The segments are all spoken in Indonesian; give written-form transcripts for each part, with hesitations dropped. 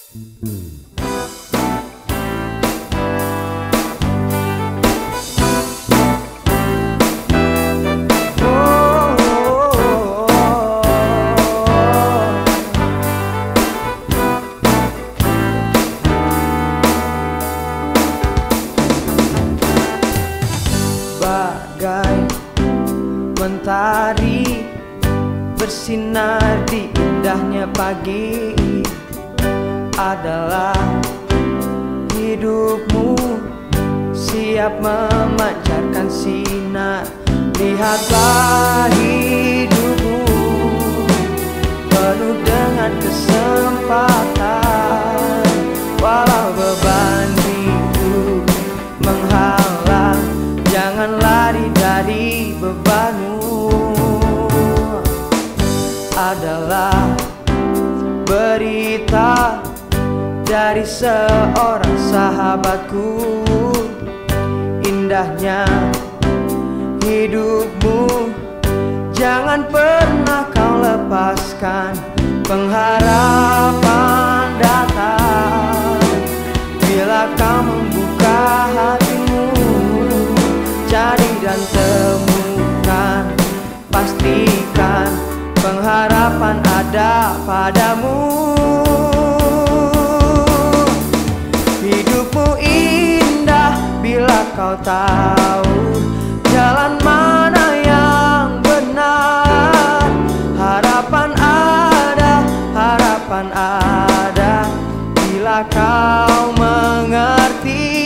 Bagai mentari bersinar di indahnya pagi adalah hidupmu, siap memancarkan sinar. Lihatlah hidupmu penuh dengan kesempatan, walau beban hidup menghalang, jangan lari dari bebanmu. Adalah berita dari seorang sahabatku, indahnya hidupmu, jangan pernah kau lepaskan. Pengharapan datang bila kau membuka hatimu, cari dan temukan, pastikan pengharapan ada padamu. Hidupmu indah bila kau tahu jalan mana yang benar. Harapan ada bila kau mengerti.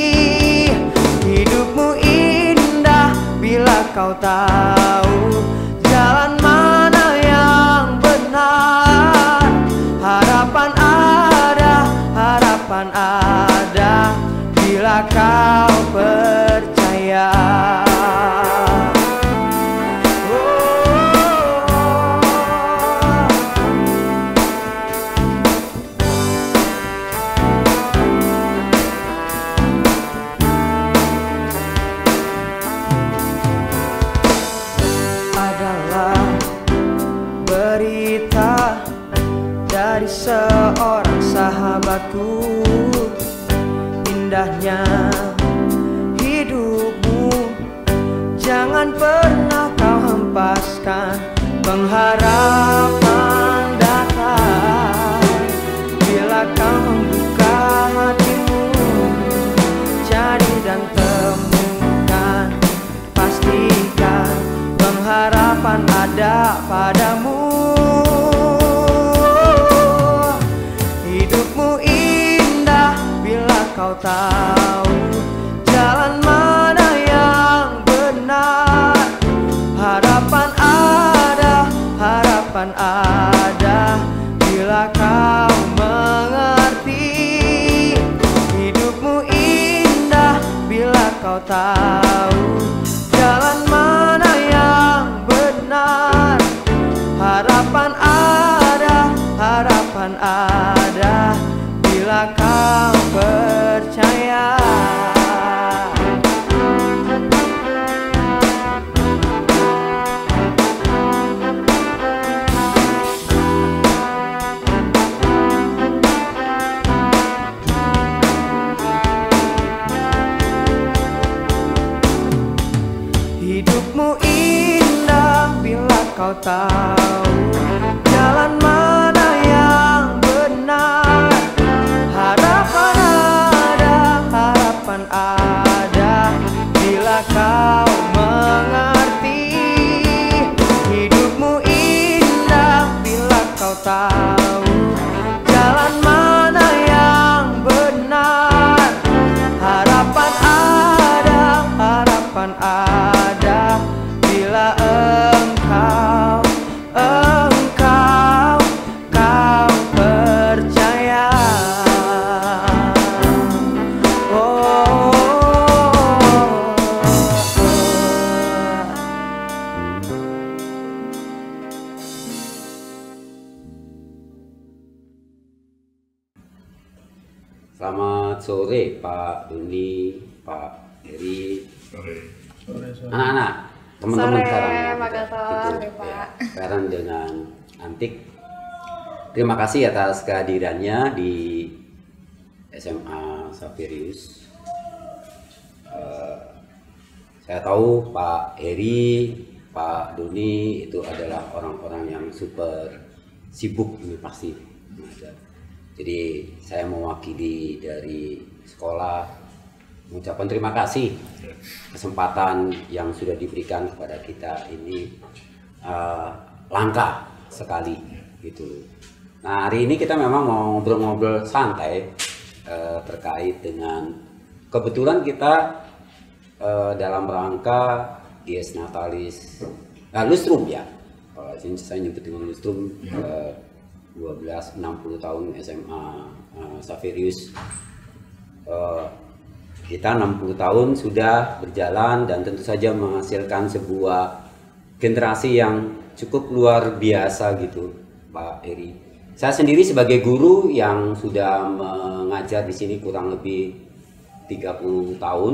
Hidupmu indah bila kau tahu jalan mana yang benar. Harapan ada bila kau percaya. Adalah berita dari seorang sahabatku, indahnya hidupmu, jangan pernah kau hempaskan. Pengharapan datang bila kau membuka hatimu, cari dan temukan, pastikan pengharapan ada padamu. Hidupmu indah bila kau tahu jalan mana yang benar. Harapan ada bila kau mengerti. Hidupmu indah bila kau tahu jalan mana yang benar. Harapan ada bila kau percaya. Hidupmu indah bila kau tahu jalan mana yang benar. Harapan ada bila kau mengerti. Hidupmu indah bila kau tahu jalan mana yang benar. Harapan ada bila engkau percaya. Selamat sore Pak Duni, Pak Heri. Sore. Anak-anak, teman-teman sekarang ya, Pak Gatot, Pak. ya, sekarang dengan Antik. Terima kasih atas kehadirannya di SMA Saperius. Saya tahu Pak Heri, Pak Doni itu adalah orang-orang yang super sibuk ini pasti. Jadi saya mewakili dari sekolah mengucapkan terima kasih kesempatan yang sudah diberikan kepada kita ini, langka sekali gitu. Nah, hari ini kita memang mau ngobrol-ngobrol santai terkait dengan kebetulan kita dalam rangka Dies Natalis Lustrum ya. Sini saya nyebut dengan Lustrum 60 tahun SMA Saperius. Kita 60 tahun sudah berjalan dan tentu saja menghasilkan sebuah generasi yang cukup luar biasa gitu, Pak Heri. Saya sendiri sebagai guru yang sudah mengajar di sini kurang lebih 30 tahun,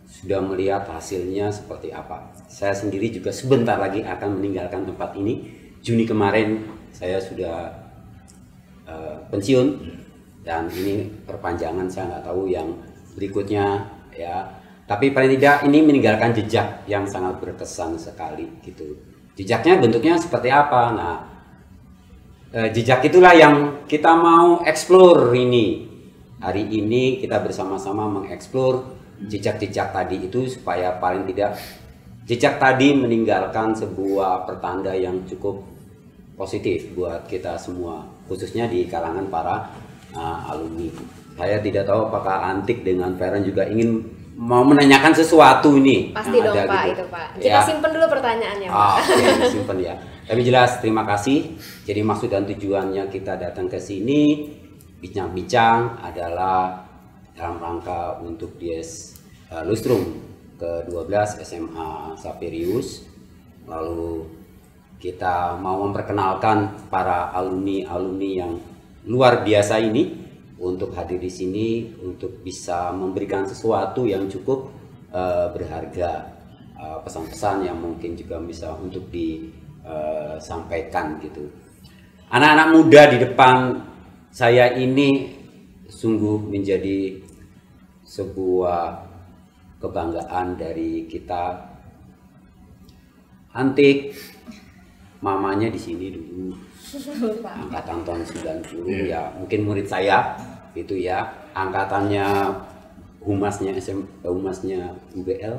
sudah melihat hasilnya seperti apa. Saya sendiri juga sebentar lagi akan meninggalkan tempat ini. Juni kemarin saya sudah pensiun, dan ini perpanjangan saya nggak tahu yang berikutnya ya. Tapi paling tidak ini meninggalkan jejak yang sangat berkesan sekali gitu. Jejaknya bentuknya seperti apa? Nah, jejak itulah yang kita mau explore ini. Hari ini kita bersama-sama mengeksplor jejak-jejak tadi itu, supaya paling tidak jejak tadi meninggalkan sebuah pertanda yang cukup positif buat kita semua, khususnya di kalangan para alumni. Saya tidak tahu apakah Antik dengan Feren juga ingin mau menanyakan sesuatu ini. Pasti dong Pak, gitu. Itu Pak. Kita simpen dulu pertanyaannya Pak. Oke, simpen ya. Tapi jelas terima kasih. Jadi maksud dan tujuannya kita datang ke sini bincang-bincang adalah dalam rangka untuk Dies Lustrum ke-12 SMA Saperius. Lalu kita mau memperkenalkan para alumni-alumni yang luar biasa ini untuk hadir di sini, untuk bisa memberikan sesuatu yang cukup berharga, pesan-pesan yang mungkin juga bisa untuk disampaikan gitu. Anak-anak muda di depan saya ini sungguh menjadi sebuah kebanggaan dari kita. Antik, mamanya di sini dulu, angkatan tahun 90 ya, mungkin murid saya itu ya, angkatannya humasnya humasnya UBL,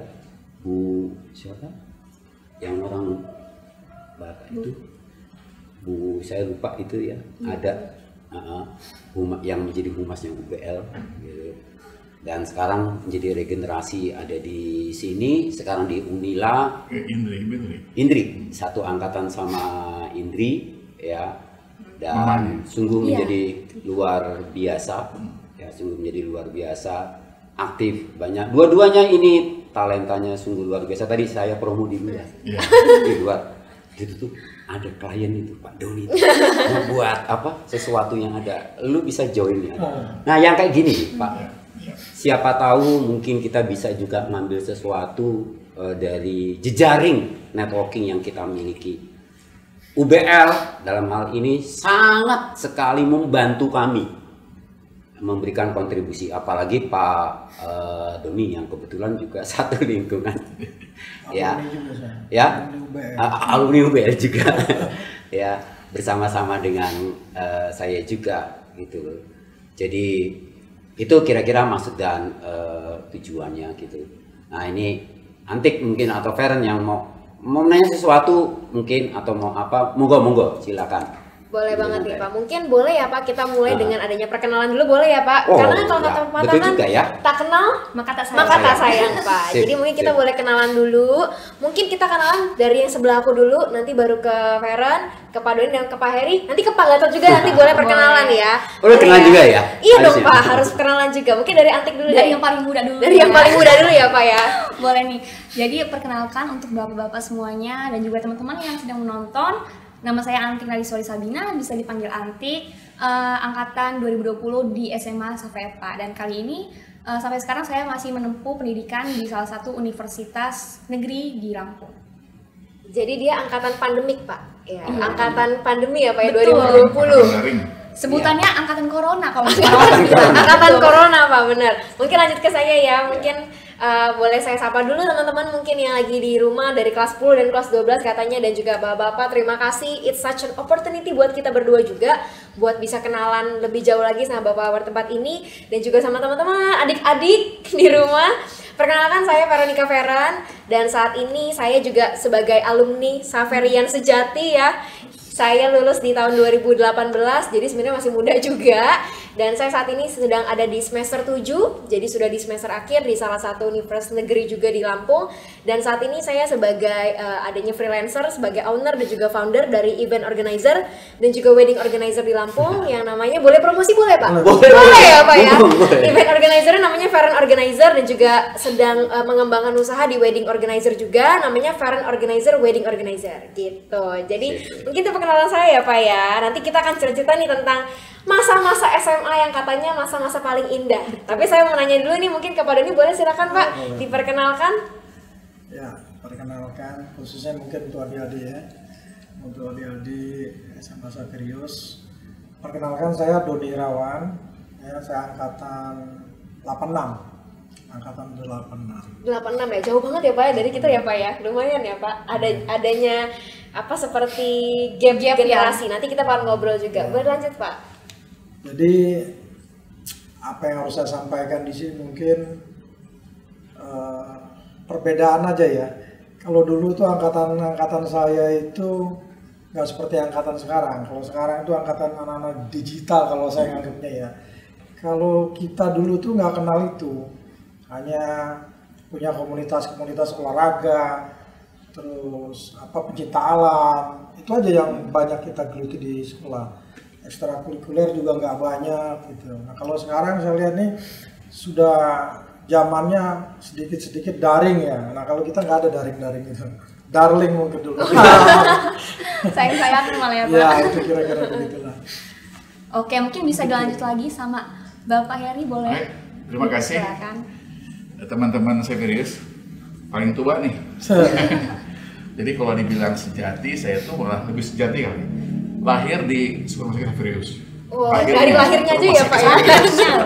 Bu siapa? Yang orang Batak itu, Bu saya lupa itu ya, ada yang menjadi humasnya UBL gitu. Dan sekarang menjadi regenerasi ada di sini, sekarang di Unila. Indri, satu angkatan sama Indri ya, dan sungguh menjadi luar biasa ya, sungguh menjadi luar biasa, aktif banyak. Dua-duanya ini talentanya sungguh luar biasa. Tadi saya promo di luar, di luar itu tuh ada klien itu Pak Doni membuat apa sesuatu yang ada, lu bisa join ya. Nah yang kayak gini Pak, siapa tahu mungkin kita bisa juga ngambil sesuatu dari jejaring networking yang kita miliki. UBL dalam hal ini sangat sekali membantu kami memberikan kontribusi, apalagi Pak Doni yang kebetulan juga satu lingkungan ya, alumni UBL juga ya, bersama-sama dengan saya juga gitu. Jadi itu kira-kira maksud dan tujuannya gitu. Nah ini Antik mungkin atau Feren yang mau nanya sesuatu mungkin, atau mau apa, monggo silakan. Boleh banget nih Pak, mungkin boleh ya Pak kita mulai dengan adanya perkenalan dulu, boleh ya Pak? Karena kalau kata pepatah kan ya? Tak kenal maka tak sayang Pak. Jadi mungkin kita boleh kenalan dulu. Mungkin kita kenalan dari yang sebelah aku dulu, nanti baru ke Feren, ke Pak Doni, dan ke Pak Heri. Nanti ke Pak Gatot juga nanti boleh perkenalan ya. Boleh kenalan juga ya? Iya dong Pak, harus kenalan juga. Mungkin dari Antik dulu. Dari yang paling muda dulu. Dari yang paling muda dulu ya Pak ya. Boleh nih. Jadi perkenalkan untuk bapak-bapak semuanya dan juga teman-teman yang sedang menonton. Nama saya Antik Naliswari Sabina, bisa dipanggil Antik, angkatan 2020 di SMA Savepa. Dan kali ini sampai sekarang saya masih menempuh pendidikan di salah satu universitas negeri di Lampung. Jadi dia angkatan pandemik Pak, ya, angkatan pandemi ya Pak ya, 2020. Sebutannya angkatan corona kalau Angkatan corona Pak, benar. Mungkin lanjut ke saya ya, mungkin boleh saya sapa dulu teman-teman mungkin yang lagi di rumah dari kelas 10 dan kelas 12 katanya, dan juga bapak-bapak, terima kasih. It's such an opportunity buat kita berdua juga buat bisa kenalan lebih jauh lagi sama bapak bertempat ini, dan juga sama teman-teman adik-adik di rumah. Perkenalkan, saya Veronica Feran, dan saat ini saya juga sebagai alumni Xaverian sejati ya. Saya lulus di tahun 2018, jadi sebenarnya masih muda juga. Dan saya saat ini sedang ada di semester 7, jadi sudah di semester akhir di salah satu universitas negeri juga di Lampung. Dan saat ini saya sebagai adanya freelancer, sebagai owner dan juga founder dari event organizer dan juga wedding organizer di Lampung yang namanya, boleh promosi boleh Pak? Boleh ya Pak ya? Event organizer namanya Feran Organizer, dan juga sedang mengembangkan usaha di wedding organizer juga, namanya Feran Organizer Wedding Organizer gitu. Jadi mungkin itu perkenalan saya ya Pak ya. Nanti kita akan cerita nih tentang masa-masa SMA yang katanya masa-masa paling indah. Tapi saya mau nanya dulu nih, mungkin kepada ini boleh silakan Pak diperkenalkan. Ya, perkenalkan khususnya mungkin untuk adik-adik ya. Untuk adik-adik SMA Xaverius. Perkenalkan, saya Doni Irawan. Ya, saya angkatan 86. Angkatan 86. 86 ya, jauh banget ya Pak ya dari kita ya Pak ya. Lumayan ya Pak. Adanya apa seperti gap generasi. Nanti kita bakal ngobrol juga. Berlanjut Pak. Jadi apa yang harus saya sampaikan di sini mungkin perbedaan aja ya. Kalau dulu tuh angkatan saya itu nggak seperti angkatan sekarang. Kalau sekarang itu angkatan anak-anak digital kalau saya nganggapnya ya. Kalau kita dulu tuh nggak kenal itu, hanya punya komunitas-komunitas olahraga, terus apa pencinta alam, itu aja yang banyak kita geluti di sekolah. Ekstrakurikuler juga nggak banyak gitu. Nah kalau sekarang saya lihat nih sudah zamannya sedikit-sedikit daring ya. Nah kalau kita nggak ada daring-daring gitu. Darling mungkin dulu. Sayang-sayang malah ya Pak. Ya itu kira-kira begitulah. Oke, mungkin bisa dilanjut lagi sama Bapak Heri, boleh? Baik, terima kasih. Silakan. Teman-teman Xaverius paling tua nih. Jadi kalau dibilang sejati, saya tuh malah lebih sejati kali. Lahir di Sekolah Musik Xaverius. Wah, dari lahirnya aja ya Pak ya.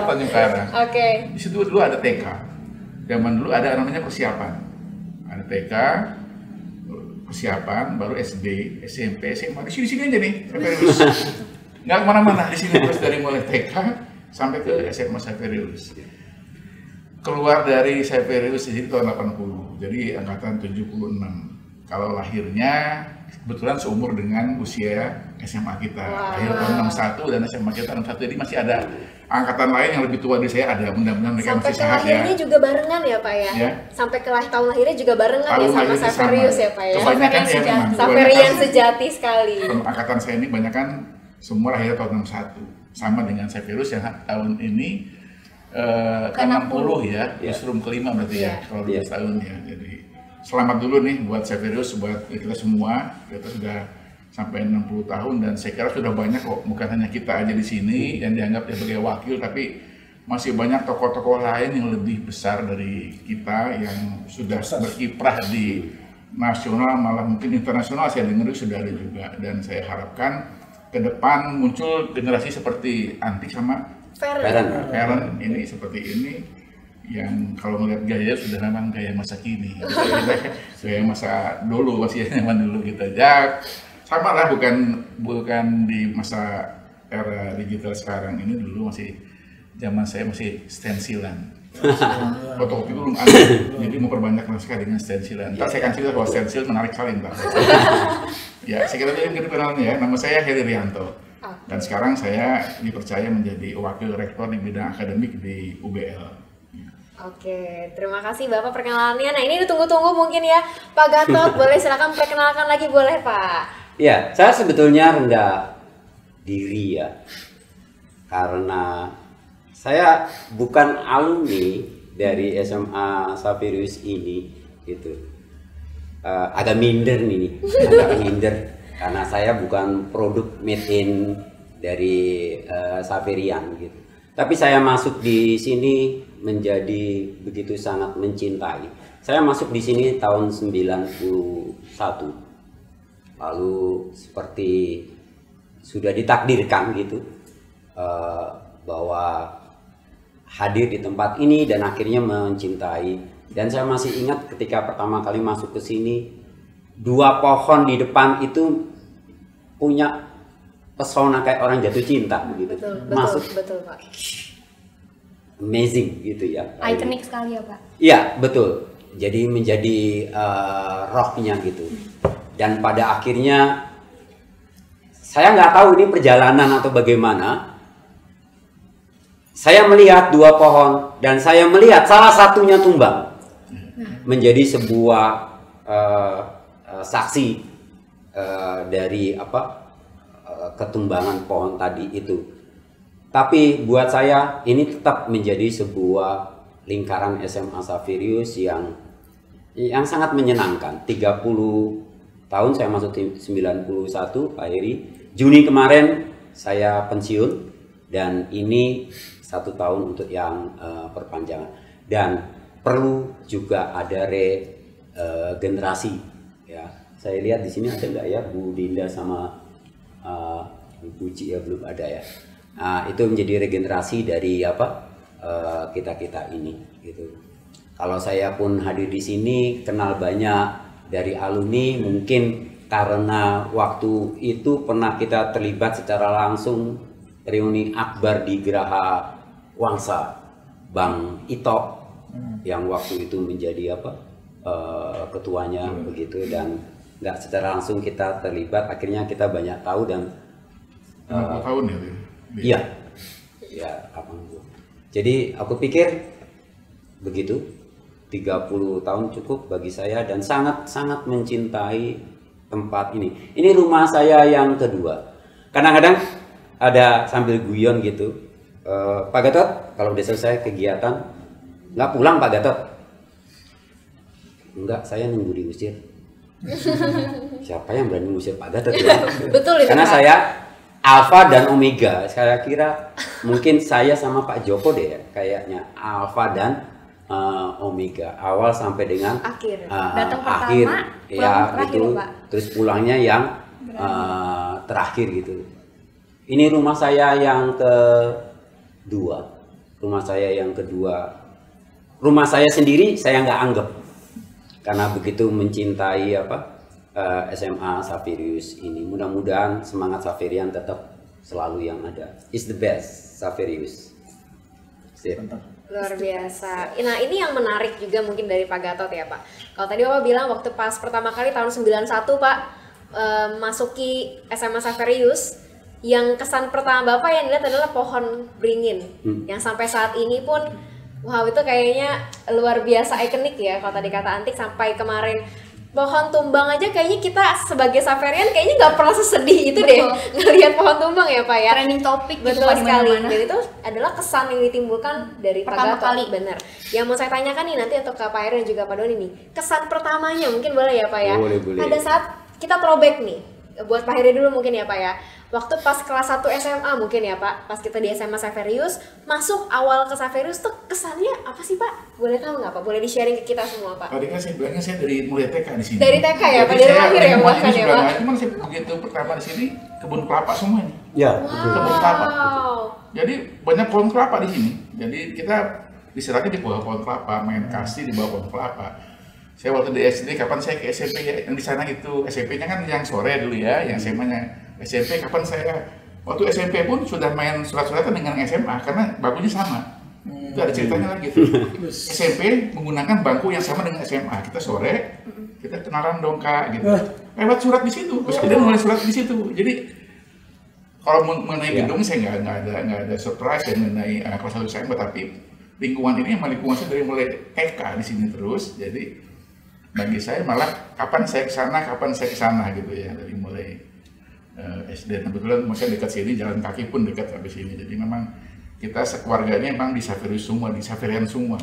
Tanjung Karang. Oke. Di situ dulu ada TK. Zaman dulu ada namanya persiapan. Ada TK, persiapan, baru SD, SMP, SMA. Di sini aja nih Xaverius. Nggak kemana-mana, di sini terus dari mulai TK sampai ke SMA Xaverius. Keluar dari Xaverius di sini tahun 80, jadi angkatan 76. Kalau lahirnya kebetulan seumur dengan usia SMA kita. Lahir tahun 61 dan SMA kita 61, jadi masih ada angkatan lain yang lebih tua dari saya ada. Mudah-mudahan mereka sampai masih sehat ya. Sampai ke lahirnya juga barengan ya Pak ya? Ya. Sampai ke tahun lahirnya juga barengan tahun ya sama Xaverius ya Pak ya? Kebanyakan ya memang. Xaverian sejati sekali. Angkatan saya ini banyak kan semua lahir tahun 61. Sama dengan Xaverius yang tahun ini ke 60 ya, justru kelima berarti ya, kalau 12 tahun ya. Jadi selamat dulu nih buat Xaverius, buat kita semua. Kita sudah sampai 60 tahun dan saya kira sudah banyak kok, bukan hanya kita aja di sini yang dianggap sebagai wakil, tapi masih banyak tokoh-tokoh lain yang lebih besar dari kita yang sudah berkiprah di nasional, malah mungkin internasional. Saya dengar sudah ada juga, dan saya harapkan ke depan muncul generasi seperti Antik sama Feran ini seperti ini, yang kalau melihat gaya sudah memang gaya masa kini, gaya masa dulu, masih zaman dulu kita ya sama lah, bukan di masa era digital sekarang ini. Dulu masih zaman saya masih stensilan, fotokopi belum ada, jadi memperbanyak sekali dengan stensilan. Ntar saya akan cerita bahwa stensil menarik sekali ntar. Ya, saya kira itu yang kenalannya ya. Nama saya Heri Rianto. Dan sekarang saya dipercaya menjadi wakil rektor di bidang akademik di UBL. Oke, terima kasih Bapak perkenalannya. Nah ini ditunggu-tunggu mungkin ya Pak Gatot, boleh silakan perkenalkan lagi boleh Pak? Ya, saya sebetulnya rendah diri ya, karena saya bukan alumni dari SMA Xaverius ini gitu. Agak minder nih, karena saya bukan produk made in dari Xaverian gitu. Tapi saya masuk di sini menjadi begitu sangat mencintai. Saya masuk di sini tahun 91. Lalu seperti sudah ditakdirkan gitu. bahwa hadir di tempat ini dan akhirnya mencintai. Dan saya masih ingat ketika pertama kali masuk ke sini, 2 pohon di depan itu punya pesona kayak orang jatuh cinta begitu. Betul Pak. Amazing gitu ya. Ikonik sekali ya Pak. Iya betul. Jadi menjadi rohnya gitu. Dan pada akhirnya saya nggak tahu ini perjalanan atau bagaimana. Saya melihat 2 pohon dan saya melihat salah satunya tumbang. Menjadi sebuah saksi dari ketumbangan pohon tadi itu. Tapi buat saya ini tetap menjadi sebuah lingkaran SMA Xaverius yang sangat menyenangkan. 30 tahun saya masuk tim 91 Pak Heri. Juni kemarin saya pensiun dan ini 1 tahun untuk yang perpanjangan. Dan perlu juga ada regenerasi ya. Saya lihat di sini ada nggak ya Bu Dinda sama Bu Ci ya, belum ada ya. Nah, itu menjadi regenerasi dari kita ini gitu. Kalau saya pun hadir di sini kenal banyak dari alumni, mungkin karena waktu itu pernah kita terlibat secara langsung reuni akbar di Geraha Wangsa Bang Ito yang waktu itu menjadi ketuanya begitu, dan nggak secara langsung kita terlibat, akhirnya kita banyak tahu dan 60 tahun ya. Iya, ya jadi aku pikir begitu, 30 tahun cukup bagi saya dan sangat mencintai tempat ini. Ini rumah saya yang kedua. Kadang-kadang ada sambil guyon gitu, Pak Gatot kalau udah selesai kegiatan nggak pulang Pak Gatot? Enggak, saya nunggu diusir. Siapa yang berani ngusir Pak Gatot ya? Betul itu. Karena saya Alpha dan Omega. Saya kira mungkin saya sama Pak Joko deh ya, kayaknya Alpha dan Omega, awal sampai dengan akhir. Datang akhir pertama, ya terakhir, gitu. Pak. Terus pulangnya yang terakhir gitu. Ini rumah saya yang kedua. Rumah saya yang kedua. Rumah saya sendiri saya nggak anggap, karena begitu mencintai SMA Xaverius ini. Mudah-mudahan semangat Xaverian tetap selalu yang ada. It's the best Xaverius. Luar biasa. Nah ini yang menarik juga mungkin dari Pak Gatot ya Pak. Kalau tadi Bapak bilang waktu pas pertama kali tahun 91 Pak masuki SMA Xaverius, yang kesan pertama Bapak yang dilihat adalah pohon beringin. Yang sampai saat ini pun wow, itu kayaknya luar biasa ikonik ya kalau tadi kata Antik. Sampai kemarin pohon tumbang aja kayaknya kita sebagai Xaverian kayaknya nggak pernah sesedih itu deh ngelihat pohon tumbang ya Pak ya. Trending topik betul gitu, sekali. Dan itu adalah kesan yang ditimbulkan dari pertama Pak Gatot. kali. Benar. Yang mau saya tanyakan nih nanti untuk Pak Heri dan juga Pak Doni nih, kesan pertamanya mungkin boleh ya Pak ya. Boleh. Pada saat kita throwback nih, buat Pak Heri dulu mungkin ya Pak ya. Waktu pas kelas 1 SMA mungkin ya Pak, pas kita di SMA Xaverius, masuk awal ke Xaverius tuh kesannya apa sih Pak? Boleh tahu nggak Pak? Boleh di-sharing ke kita semua Pak? Tadi kan saya bilangnya saya dari mulai TK di sini. Dari TK ya Pak, dari lahir ya bahkan ya Pak? Cuman saya begitu pertama di sini kebun kelapa semua ini. Ya, Kebun kelapa. Jadi banyak pohon kelapa di sini. Jadi kita istirahatnya di bawah pohon kelapa, main kasih di bawah pohon kelapa. Saya waktu di SD, kapan saya ke SMP ya, yang di sana itu SMP-nya kan yang sore dulu ya, yang SMA-nya. SMP kapan saya waktu SMP pun sudah main surat-suratan dengan SMA karena bangkunya sama. Itu ada ceritanya lagi tuh. SMP menggunakan bangku yang sama dengan SMA. Kita sore kita kenalan dong Kak gitu. Lewat surat di situ. Terus dia nulis surat di situ. Jadi kalau mengenai gedung saya nggak ada surprise ya mengenai kelas 1 SMA, tapi lingkungan ini emang lingkungan saya dari mulai TK di sini terus. Jadi bagi saya malah kapan saya ke sana gitu ya, dari mulai SD. Kebetulan masih dekat sini, jalan kaki pun dekat habis sini. Jadi memang kita keluarganya memang di Xaverius semua, di Xaverian semua.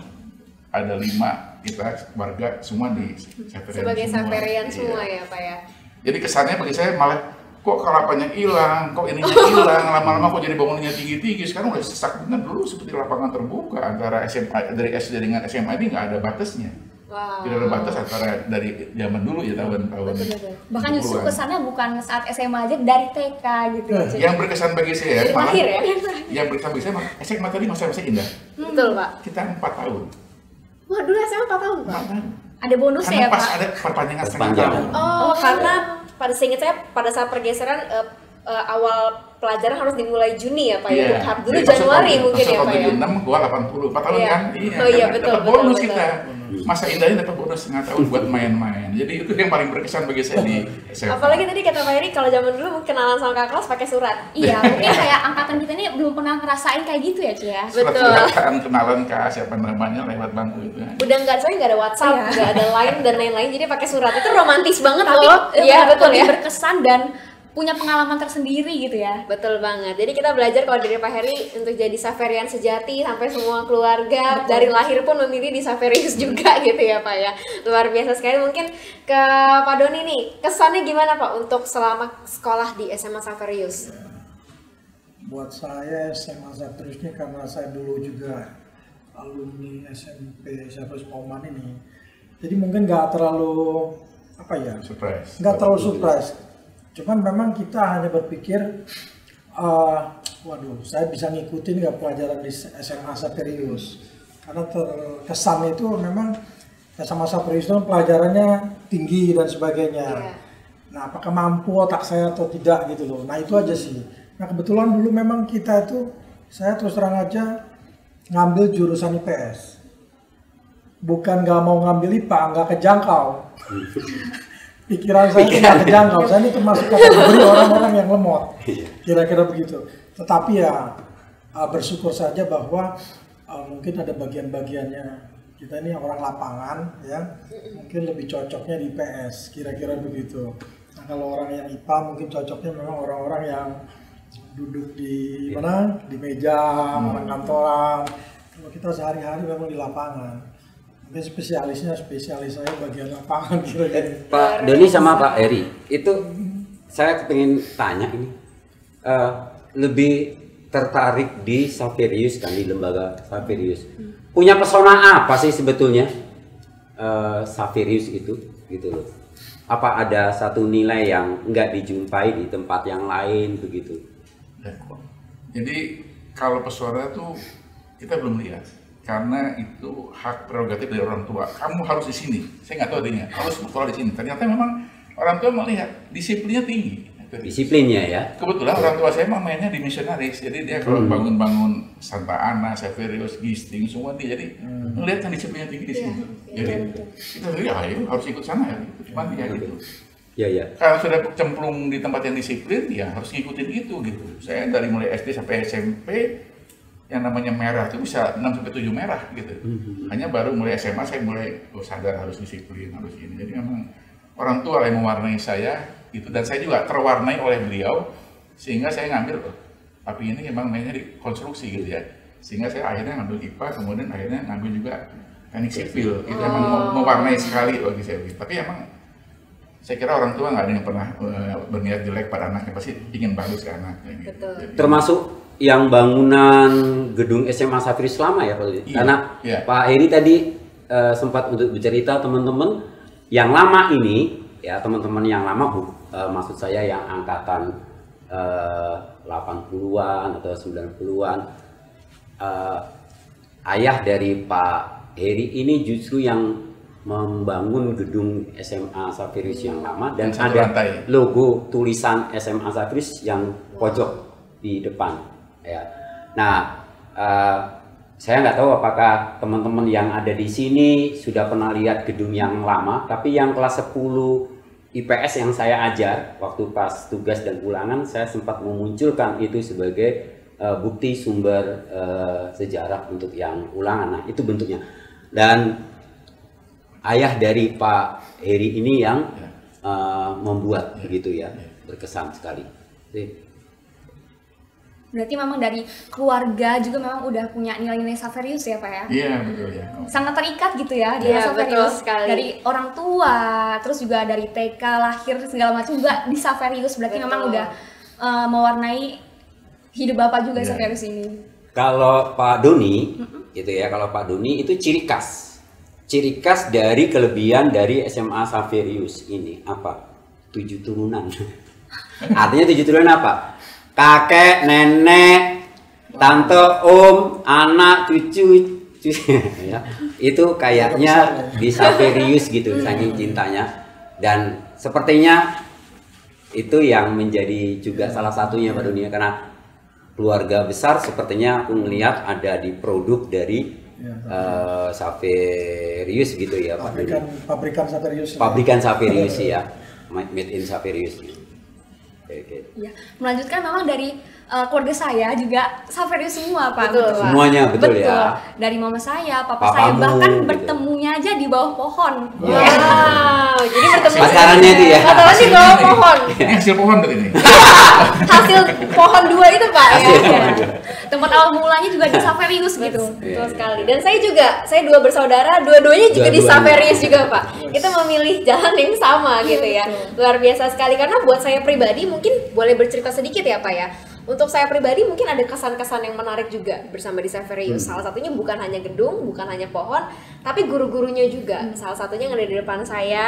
Ada 5 kita keluarga semua di Xaverian sebagai semua. Xaverian semua ya Pak ya. Jadi kesannya bagi saya malah kok kelapanya hilang, kok ininya hilang, lama-lama kok jadi bangunannya tinggi-tinggi. Sekarang udah sesak benar. Dulu seperti lapangan terbuka antara SMA dari SD dengan SMA ini nggak ada batasnya. Wow. Tidak ada batas antara dari zaman dulu ya tahun-tahun. Bahkan justru kesannya bukan saat SMA aja, dari TK gitu. Yang berkesan bagi saya Dari malah lahir ya. yang berita-berita SMA tadi masa-masa indah. Betul, Pak. Kita 4 tahun. Wah, dulu SMA 4 tahun, Pak. 4 tahun. Ada bonusnya Karena ya, pas Pak? ada perpanjangan setengah Perpanjangan. tahun. Oh, karena pada seingat saya pada saat pergeseran awal pelajaran harus dimulai Juni ya Pak ya. Dulu Jadi Januari mungkin ya Pak ya. 76 gua 80, 4 tahun Iya. kan? Oh iya, Karena betul, dapat betul, bonus betul. kita. Masa indahnya dapat bonus setengah tahun buat main-main. Jadi itu yang paling berkesan bagi saya di SMA. Apalagi tadi kata Pak Heri kalau zaman dulu kenalan sama kakak kelas pakai surat. Iya, mungkin kayak angkatan kita ini belum pernah ngerasain kayak gitu ya, Ci ya. Betul. Surat-suratan kenalan ke siapa namanya lewat bangku itu. Udah nggak ada WhatsApp, Iya. nggak ada Line dan lain-lain, jadi pakai surat itu romantis banget Tapi loh. Iya betul ya. berkesan dan punya pengalaman tersendiri gitu ya. Betul banget. Jadi kita belajar kalau dari Pak Heri untuk jadi Saverian sejati sampai semua keluarga dari lahir pun memilih di Saverius juga gitu ya Pak ya. Luar biasa sekali. Mungkin ke Pak Doni nih, kesannya gimana Pak untuk selama sekolah di SMA Saverius? Buat saya SMA Saverius ini karena saya dulu juga alumni SMP Saverius Pauman ini. Jadi mungkin nggak terlalu Surprise. nggak terlalu surprise. Cuman memang kita hanya berpikir, waduh, saya bisa ngikutin nggak pelajaran di SMA Saverius. Karena terkesan itu memang SMA Saverius itu pelajarannya tinggi dan sebagainya. Iya. Nah, apakah mampu otak saya atau tidak gitu loh. Nah, itu aja sih. Nah, kebetulan dulu memang kita itu, saya terus terang aja ngambil jurusan IPS. Bukan nggak mau ngambil IPA, nggak kejangkau. Pikiran saya tidak terjangkau. Saya ini termasuk kategori orang-orang yang lemot, kira-kira begitu. Tetapi ya bersyukur saja bahwa mungkin ada bagian-bagiannya kita ini orang lapangan ya, mungkin lebih cocoknya di IPS, kira-kira begitu. Nah, kalau orang yang IPA mungkin cocoknya memang orang-orang yang duduk di mana, di meja, orang kantoran. Kalau kita sehari-hari memang di lapangan. Mungkin spesialis saya bagian lapangan kira-kira. Pak Doni sama Pak Heri, itu saya pengen tanya ini, lebih tertarik di Saverius kan, di lembaga Saverius. Punya pesona apa sih sebetulnya Saverius itu, gitu loh? Apa ada satu nilai yang nggak dijumpai di tempat yang lain begitu? Jadi kalau pesona tuh kita belum lihat. Karena itu hak prerogatif dari orang tua. Kamu harus di sini. Saya nggak tahu adanya. Harus sekolah di sini. Ternyata memang orang tua melihat disiplinnya tinggi. Disiplinnya ya. Kebetulan orang tua saya mah mainnya di misionaris. Jadi dia kalau bangun-bangun Santa Ana, Saverius, Gisting, semua dia. Jadi melihat kan disiplinnya tinggi di sini. Jadi kita ya ayo harus ikut sana ya. Cuma dia gitu. Ya. Kalau sudah cemplung di tempat yang disiplin, ya harus ngikutin itu gitu. Saya dari mulai SD sampai SMP yang namanya merah itu bisa 6-7 merah gitu. Hanya baru mulai SMA saya mulai sadar harus disiplin, harus ini. Jadi memang orang tua yang mewarnai saya itu, dan saya juga terwarnai oleh beliau sehingga saya ngambil tapi ini memang mainnya di konstruksi gitu ya. Sehingga saya akhirnya ngambil IPA, kemudian akhirnya ngambil juga teknik sipil. Itu emang mewarnai sekali bagi saya. Tapi emang saya kira orang tua nggak ada yang pernah berniat jelek pada anaknya, pasti ingin bagus ke anaknya. Gitu. Betul. Termasuk yang bangunan gedung SMA Saverius lama ya Pak Doni? Iya, Karena iya. Pak Heri tadi sempat untuk bercerita teman-teman yang lama ini ya, teman-teman yang lama maksud saya yang angkatan 80-an atau 90-an, ayah dari Pak Heri ini justru yang membangun gedung SMA Saverius yang lama, dan Yang satu ada lantai. logo tulisan SMA Saverius yang pojok di depan ya. Nah, saya nggak tahu apakah teman-teman yang ada di sini sudah pernah lihat gedung yang lama, tapi yang kelas 10 IPS yang saya ajar waktu pas tugas dan ulangan, saya sempat memunculkan itu sebagai bukti sumber sejarah untuk yang ulangan. Nah, itu bentuknya. Dan ayah dari Pak Heri ini yang membuat begitu ya, berkesan sekali. Berarti memang dari keluarga juga memang udah punya nilai-nilai Saverius ya Pak ya? Iya betul ya. Sangat terikat gitu ya Iya, dengan betul Saverius. sekali. Dari orang tua, terus juga dari TK, lahir, segala macam juga di Saverius. Berarti Betul. memang udah mewarnai hidup Bapak juga Iya. Saverius ini. Kalau Pak Doni, gitu ya, kalau Pak Doni itu ciri khas dari kelebihan dari SMA Saverius ini apa? 7 turunan. Artinya 7 turunan apa? Kakek, nenek, tante, om, anak, cucu ya, itu kayaknya bisa serius gitu saking cintanya, dan sepertinya itu yang menjadi juga salah satunya Pak Dunia, karena keluarga besar sepertinya aku melihat ada di produk dari Saverius gitu ya Pak Dunia. Pabrikan Saverius. Pabrikan Saverius ya, made in Saverius gitu. Oke. Ya, melanjutkan memang dari keluarga saya juga Saverius semua Pak. Betul, Pak. Semuanya betul ya. Dari mama saya, papa Papamu, saya, bahkan gitu. bertemunya aja di bawah pohon. Wow, jadi bertemu Pacarannya itu ya. pacarannya di bawah pohon. Ini hasil pohon tuh ini. Hasil pohon 2 itu Pak ya. Tempat awal mulanya juga di Saverius gitu. Betul sekali. Dan saya juga, saya 2 bersaudara, dua-duanya juga di Saverius juga Pak. Kita memilih jalan yang sama gitu ya. Luar biasa sekali, karena buat saya pribadi mungkin boleh bercerita sedikit ya Pak ya. Untuk saya pribadi mungkin ada kesan-kesan yang menarik juga bersama di Saverius. Salah satunya bukan hanya gedung, bukan hanya pohon, tapi guru-gurunya juga. Salah satunya yang ada di depan saya,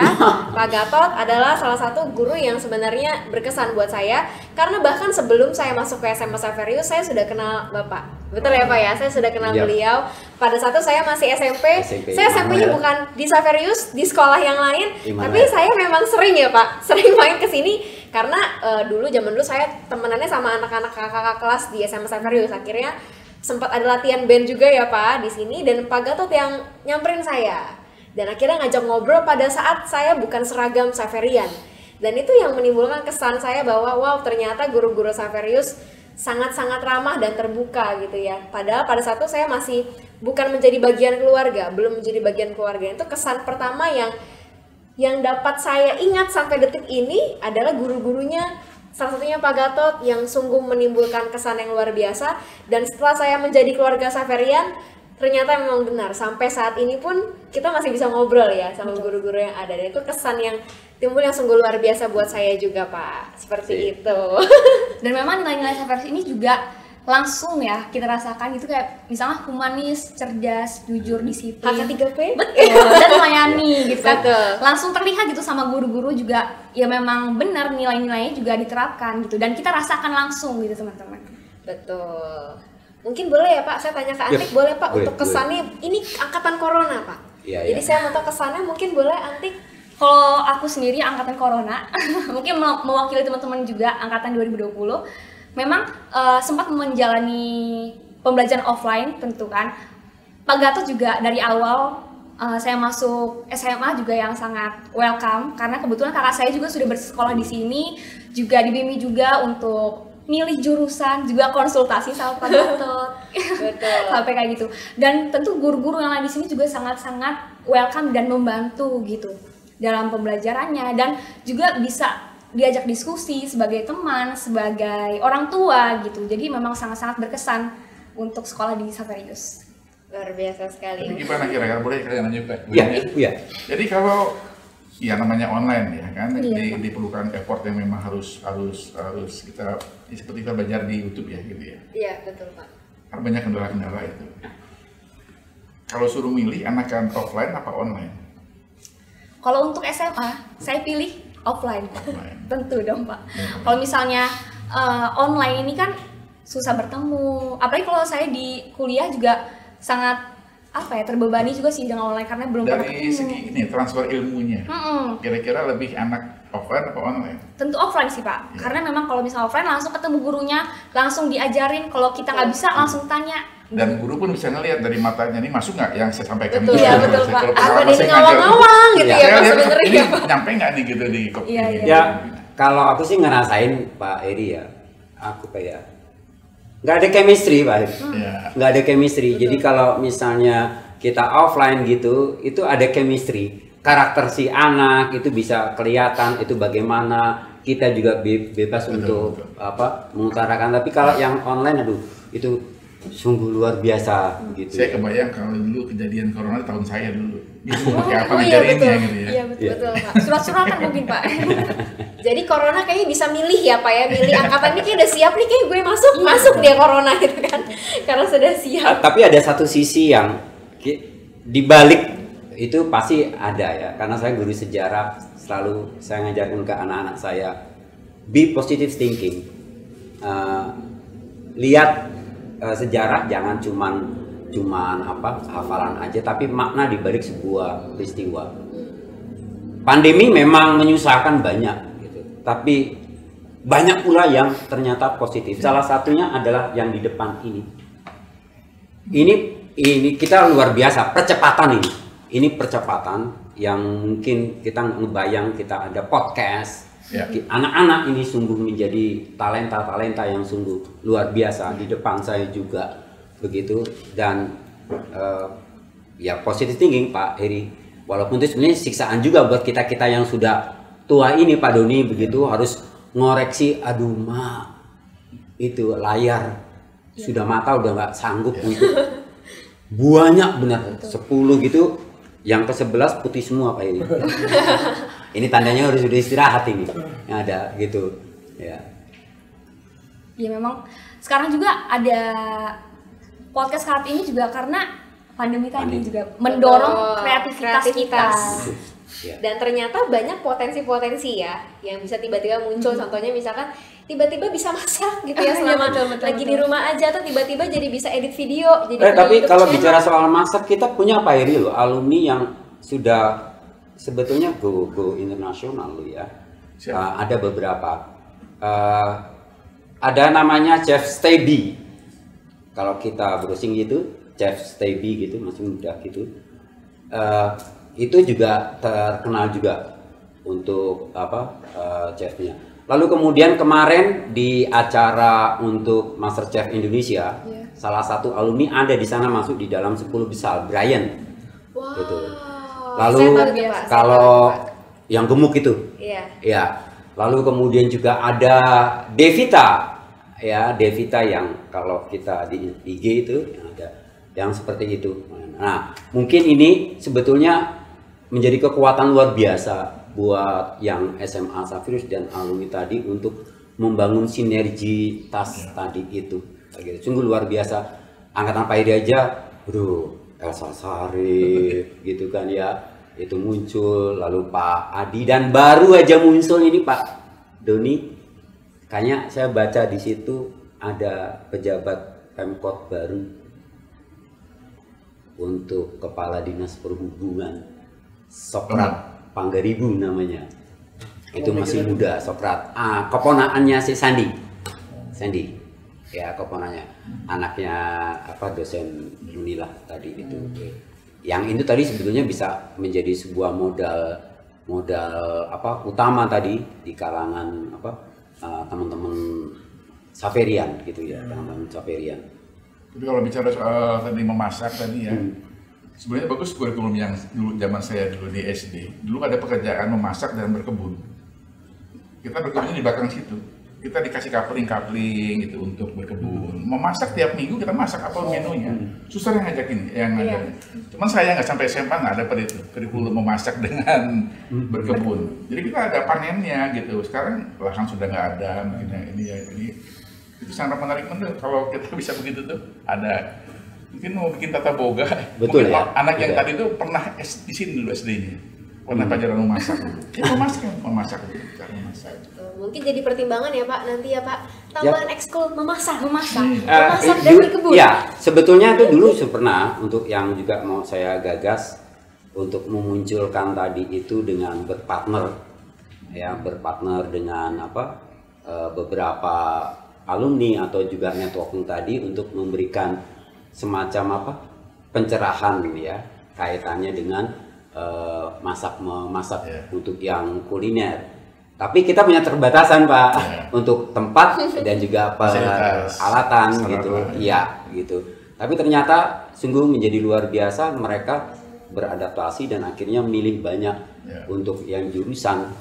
Pak Gatot adalah salah satu guru yang sebenarnya berkesan buat saya, karena bahkan sebelum saya masuk ke SMA Saverius saya sudah kenal Bapak. Betul ya Pak ya, saya sudah kenal beliau. Pada saat itu saya masih SMP. Saya SMP-nya bukan di Saverius, di sekolah yang lain, tapi saya memang sering ya Pak, sering main ke sini. Karena zaman dulu saya temenannya sama anak-anak kakak kelas di SMA Saverius. Akhirnya sempat ada latihan band juga ya Pak di sini, dan Pak Gatot yang nyamperin saya. Dan akhirnya ngajak ngobrol pada saat saya bukan seragam Saverian. Dan itu yang menimbulkan kesan saya bahwa wow, ternyata guru-guru Saverius sangat-sangat ramah dan terbuka gitu ya. Padahal pada saat itu saya masih bukan menjadi bagian keluarga, belum menjadi bagian keluarga. Itu kesan pertama yang dapat saya ingat sampai detik ini adalah guru-gurunya, salah satunya Pak Gatot yang sungguh menimbulkan kesan yang luar biasa. Dan setelah saya menjadi keluarga Saverian, ternyata memang benar, sampai saat ini pun kita masih bisa ngobrol ya sama guru-guru yang ada, dan itu kesan yang timbul yang sungguh luar biasa buat saya juga Pak, seperti itu. Dan memang nilai-nilai Saverius ini juga langsung ya kita rasakan gitu, kayak misalnya humanis, cerdas, jujur, disiplin, HK3P betul, dan melayani gitu kan. Betul. Langsung terlihat gitu sama guru-guru juga, ya memang benar nilai-nilainya juga diterapkan gitu, dan kita rasakan langsung gitu teman-teman. Betul. Mungkin boleh ya Pak, saya tanya ke Antik, boleh Pak, boleh, untuk kesannya ini angkatan corona Pak. Jadi saya mau tahu kesannya, mungkin boleh Antik. Kalau aku sendiri angkatan corona, mungkin mewakili teman-teman juga angkatan 2020, memang sempat menjalani pembelajaran offline tentu kan. Pak Gatot juga dari awal saya masuk SMA juga yang sangat welcome, karena kebetulan kakak saya juga sudah bersekolah di sini, juga dibimbing juga untuk milih jurusan, juga konsultasi sama Pak Gatot. Betul. Sampai kayak gitu. Dan tentu guru-guru yang lain di sini juga sangat-sangat welcome dan membantu gitu dalam pembelajarannya, dan juga bisa diajak diskusi sebagai teman, sebagai orang tua gitu. Jadi memang sangat-sangat berkesan untuk sekolah di Saverius. Luar biasa sekali. Jadi gimana kira-kira, boleh kalian lanjutkan? Iya. Jadi kalau ya namanya online ya kan, diperlukan effort yang memang harus kita seperti kita belajar di YouTube ya gitu ya. Iya betul Pak. Karena banyak kendala-kendala itu. Kalau suruh milih anakan offline apa online? Kalau untuk SMA, saya pilih offline. Tentu dong Pak. Kalau misalnya online ini kan susah bertemu. Apalagi kalau saya di kuliah juga sangat terbebani juga sih dengan online, karena belum pernah dari segi ini transfer ilmunya. Kira-kira lebih anak offline atau online? Tentu offline sih Pak. Karena memang kalau misalnya offline langsung ketemu gurunya, langsung diajarin. Kalau kita nggak bisa langsung tanya. Dan guru pun bisa ngelihat dari matanya, ini masuk nggak yang saya sampaikan. Betul, iya betul Pak. Apa dia ngawang-ngawang gitu ya Pak sebenarnya. Nyampe nggak nih gitu di kopi? Ya, kalau aku sih ngerasain Pak Eri ya, aku kayak nggak ada chemistry Pak Eri. Nggak ada chemistry. Jadi kalau misalnya kita offline gitu, itu ada chemistry. Karakter si anak itu bisa kelihatan, itu bagaimana kita juga bebas untuk mengutarakan. Tapi kalau yang online, aduh, itu sungguh luar biasa gitu. Saya kebayang kalau dulu kejadian corona tahun saya dulu. Kayak apa ngajarinnya gitu ya. Iya betul Pak. Surat-suratan mungkin Pak. Jadi corona kayaknya bisa milih ya Pak ya, milih angkatan ini kayak udah siap nih, kayak gue masuk dia corona gitu kan. Karena sudah siap. Tapi ada satu sisi yang dibalik itu pasti ada ya, karena saya guru sejarah, selalu saya ngajarkan ke anak-anak saya be positive thinking. Lihat sejarah jangan cuman apa hafalan aja, tapi makna di balik sebuah peristiwa. Pandemi memang menyusahkan banyak gitu, tapi banyak pula yang ternyata positif. Salah satunya adalah yang di depan ini. Ini kita luar biasa percepatan ini. Ini percepatan yang mungkin kita ngebayang kita ada podcast. Ya. Anak-anak ini sungguh menjadi talenta-talenta yang sungguh luar biasa di depan saya juga begitu, dan ya positive thinking Pak Heri. Walaupun itu sebenarnya siksaan juga buat kita-kita yang sudah tua ini Pak Doni begitu, harus ngoreksi, aduh itu layar sudah mata udah nggak sanggup untuk banyak benar 10 gitu, yang ke-11 putih semua Pak ini. Ini tandanya harus sudah istirahat ini yang ada gitu ya. Ya memang sekarang juga ada podcast saat ini juga karena pandemi tadi juga mendorong kreativitas kita. Ya. Dan ternyata banyak potensi-potensi ya yang bisa tiba-tiba muncul. Contohnya misalkan tiba-tiba bisa masak gitu ya selama lagi di rumah aja, atau tiba-tiba jadi bisa edit video. Jadi tapi kalau bicara soal masak, kita punya Pak Heri loh, alumni yang sudah sebetulnya go internasional loh ya. Ada beberapa. Ada namanya Chef Steby. Kalau kita browsing gitu, Chef Steby gitu, masih muda gitu. Itu juga terkenal juga untuk chefnya. Lalu kemudian kemarin di acara untuk MasterChef Indonesia, salah satu alumni ada di sana masuk di dalam 10 besar, Brian. Wow. Gitu. Lalu kalau yang gemuk itu, ya. Lalu kemudian juga ada Devita, ya Devita yang kalau kita di IG itu ada yang seperti itu. Nah, mungkin ini sebetulnya menjadi kekuatan luar biasa buat yang SMA Safirus dan alumni tadi untuk membangun sinergitas tadi itu. Sungguh luar biasa. Angkatan Pak Heri aja, bro, Elsa Sarif gitu kan ya, itu muncul. Lalu Pak Adi, dan baru aja muncul ini Pak Doni. Kayaknya saya baca di situ ada pejabat Pemkot baru untuk Kepala Dinas Perhubungan, Sokrat Panggaribu namanya. Itu masih muda, Sokrat. Keponakannya si Sandi. Ya, keponakannya. Anaknya dosen Unilah tadi itu. Yang itu tadi sebetulnya bisa menjadi sebuah modal utama tadi di kalangan teman-teman Saverian gitu ya, teman-teman Saverian. Tapi kalau bicara soal tadi memasak tadi ya, sebenarnya bagus kurikulum yang dulu zaman saya dulu di SD. Dulu ada pekerjaan memasak dan berkebun. Kita berkebunnya di belakang situ. Kita dikasih kapling gitu untuk berkebun. Memasak tiap minggu kita masak apa menunya. Susah yang ngajakin, Cuman saya nggak sampai SMA nggak ada itu kurikulum memasak dengan berkebun. Jadi kita ada panennya gitu. Sekarang lahan sudah nggak ada, mungkin ini itu sangat menarik bener kalau kita bisa begitu tuh. Ada mungkin mau bikin tata boga. Betul ya. Anak yang tadi itu pernah di sini dulu SD-nya. Pernah pelajaran memasak. Memasak. Mungkin jadi pertimbangan ya Pak nanti ya Pak, tambahan ekskul memasak dan berkebun. Ya, sebetulnya itu dulu pernah untuk yang juga mau saya gagas untuk memunculkan tadi itu dengan berpartner dengan beberapa alumni atau juga networking tadi untuk memberikan semacam pencerahan ya kaitannya dengan memasak untuk yang kuliner. Tapi kita punya keterbatasan Pak untuk tempat dan juga peralatan gitu. Iya gitu. Tapi ternyata sungguh menjadi luar biasa, mereka beradaptasi dan akhirnya memilih banyak untuk yang jurusan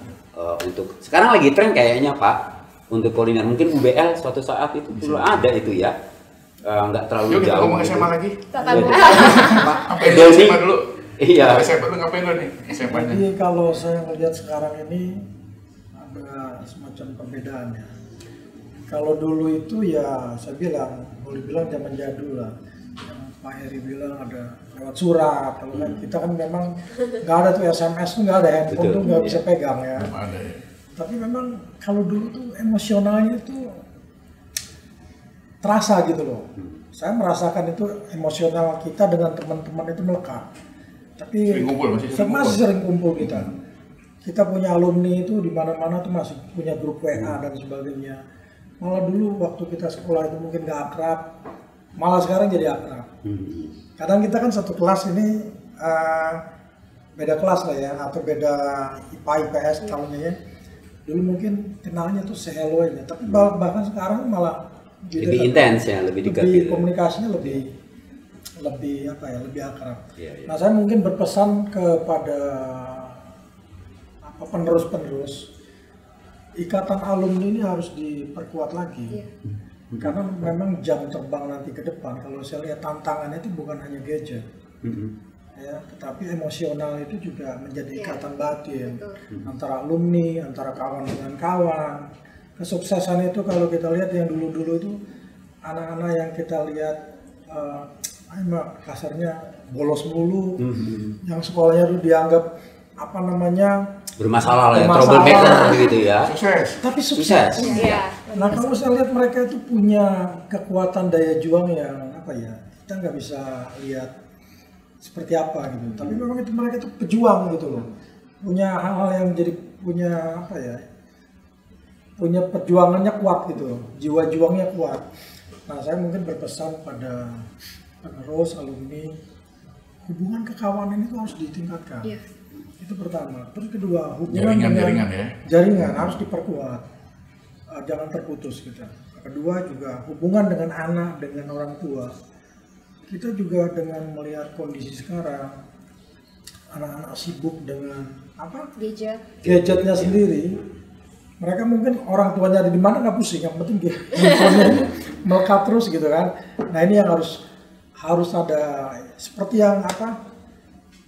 untuk sekarang lagi tren kayaknya Pak untuk kuliner. Mungkin UBL suatu saat itu dulu ada itu ya. Nggak terlalu jauh. Yuk kita ngomong SMA lagi. Sampai SMA dulu. Iya. SMA dulu ngapain lo nih SMA-nya? Jadi kalau saya melihat sekarang ini ada semacam perbedaan ya. Kalau dulu itu ya saya bilang, boleh bilang zaman jadul lah. Yang Pak Heri bilang ada lewat surat. Kalau kan kita kan memang nggak ada tuh SMS tuh, nggak ada handphone tuh nggak bisa pegang ya. Tapi memang kalau dulu tuh emosionalnya tuh terasa gitu loh. saya merasakan itu emosional kita dengan teman-teman itu melekat. Tapi masih sering kumpul kita. Kita punya alumni itu di mana-mana tuh masih punya grup WA dan sebagainya. Malah dulu waktu kita sekolah itu mungkin gak akrab, malah sekarang jadi akrab. Kadang kita kan satu kelas ini beda kelas lah ya, atau beda IPA IPS tahunnya ya. Dulu mungkin kenalnya tuh se-hello aja, tapi bahkan sekarang malah lebih intens ya, lebih dekat. Lebih komunikasinya lebih apa ya, lebih akrab. Nah, saya mungkin berpesan kepada penerus-penerus, ikatan alumni ini harus diperkuat lagi. Karena memang jam terbang nanti ke depan, kalau saya lihat tantangannya itu bukan hanya gadget. Ya, tetapi emosional itu juga menjadi ikatan batin antara alumni, antara kawan dengan kawan. Kesuksesan itu kalau kita lihat yang dulu-dulu itu anak-anak yang kita lihat kasarnya bolos mulu, yang sekolahnya itu dianggap apa namanya bermasalah lah ya, troublemaker gitu ya. Tapi sukses. Nah, kalau saya lihat mereka itu punya kekuatan daya juang yang apa ya, kita nggak bisa lihat seperti apa gitu. Tapi memang itu mereka itu pejuang gitu loh. Punya hal-hal yang jadi punya apa ya? Punya perjuangannya kuat gitu loh. Jiwa juangnya kuat. Nah, saya mungkin berpesan pada penerus alumni, hubungan kekawanan itu harus ditingkatkan. Itu pertama. Terus kedua, hubungan jaringan harus diperkuat. Jangan terputus kita. Kedua juga hubungan dengan anak, dengan orang tua. Kita juga dengan melihat kondisi sekarang, anak-anak sibuk dengan apa? Gadgetnya sendiri. Mereka mungkin orang tuanya ada di mana nggak pusing, yang penting dia handphonenya melekat terus gitu kan. Nah, ini yang harus ada seperti yang apa?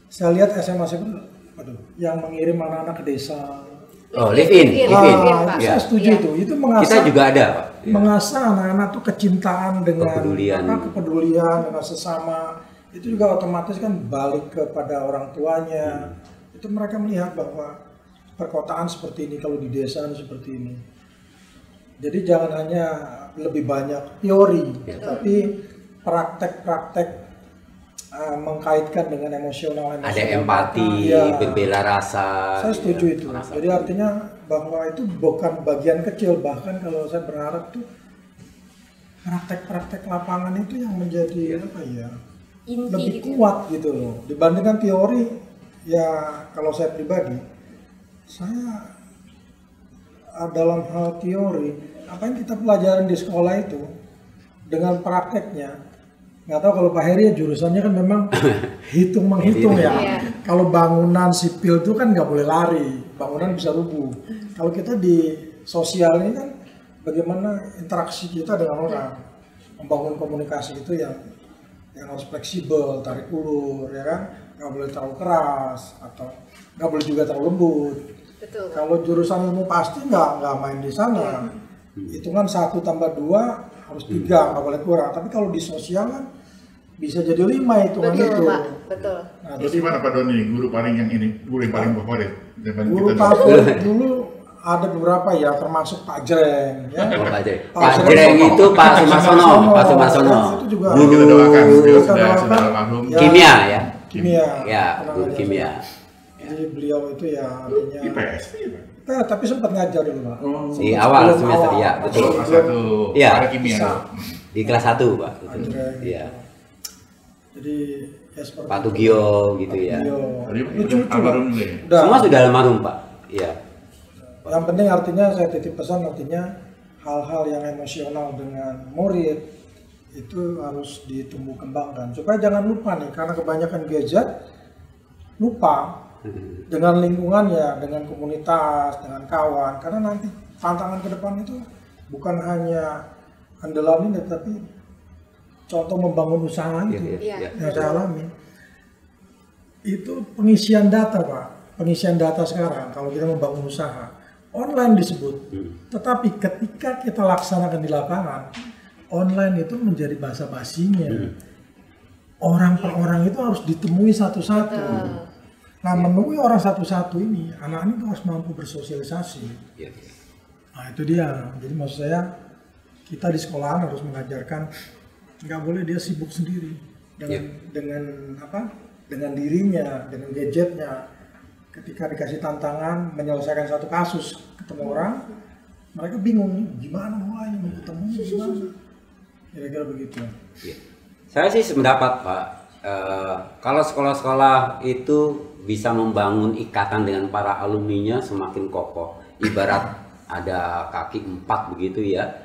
Saya lihat SMA yang mengirim anak-anak ke desa. Oh, live in. Saya setuju itu. Itu mengasah. Kita juga ada, Pak. Mengasah anak-anak tuh kecintaan dengan kepedulian dengan sesama. Itu juga otomatis kan balik kepada orang tuanya. Itu mereka melihat bahwa perkotaan seperti ini, kalau di desa seperti ini. Jadi jangan hanya lebih banyak teori, tapi praktek-praktek mengkaitkan dengan emosional. Ada empati, berbela rasa. Saya setuju itu. Jadi artinya bahwa itu bukan bagian kecil, bahkan kalau saya berharap tuh praktek-praktek lapangan itu yang menjadi apa ya, lebih kuat gitu loh dibandingkan teori. Ya kalau saya pribadi, saya dalam hal teori apa yang kita pelajarin di sekolah itu dengan prakteknya. Nggak tahu kalau Pak Heri ya jurusannya kan memang menghitung ya. Kalau bangunan sipil itu kan nggak boleh lari, bangunan bisa rubuh. Kalau kita di sosial ini kan bagaimana interaksi kita dengan orang, membangun komunikasi itu yang harus fleksibel, tarik ulur, ya kan, nggak boleh terlalu keras atau nggak boleh juga terlalu lembut. Betul. Kalau jurusan ilmu pasti nggak main di sana. Hitungan 1 tambah 2 harus 3, nggak boleh kurang. Tapi kalau di sosial kan bisa jadi 5 hitungan itu. Pak. Betul. Nah, terus gimana Pak Doni, guru paling favorit? Guru favorit dulu ada beberapa ya, termasuk Pak Jreng. Ya. Pak Jreng itu Pak Sumarsono. Itu juga kita doakan, sudah almarhum. Kimia ya. Ya, guru kimia. Jadi beliau itu ya artinya IPS. Tapi sempat ngajar dulu Pak. Di awal semester ya, betul. Kelas 1 Iya. Kimia. Di kelas 1 Pak. Iya. Jadi ya seperti Pak Tugio gitu ya. Almarhum juga ya. Semua sudah almarhum Pak. Iya. Yang penting artinya saya titip pesan, artinya hal-hal yang emosional dengan murid itu harus ditumbuh kembangkan supaya jangan lupa nih, karena kebanyakan gadget lupa dengan lingkungannya, dengan komunitas, dengan kawan. Karena nanti tantangan ke depan itu bukan hanya andalan ini, tapi contoh membangun usaha itu yang saya alami. Itu pengisian data Pak, pengisian data sekarang kalau kita membangun usaha online disebut, tetapi ketika kita laksanakan di lapangan, online itu menjadi bahasa basinya. Orang per orang itu harus ditemui satu-satu. Nah, menemui orang satu-satu ini, anak-anak itu harus mampu bersosialisasi. Nah, itu dia. Jadi maksud saya, kita di sekolahan harus mengajarkan nggak boleh dia sibuk sendiri dengan apa? Dengan dirinya, dengan gadgetnya. Ketika dikasih tantangan menyelesaikan satu kasus, ketemu orang, mereka bingung nih, gimana mulainya, mau ketemu gimana? Kira-kira begitu. Ya. Saya sih sependapat Pak, kalau sekolah-sekolah itu bisa membangun ikatan dengan para alumninya semakin kokoh. Ibarat ada kaki 4 begitu ya,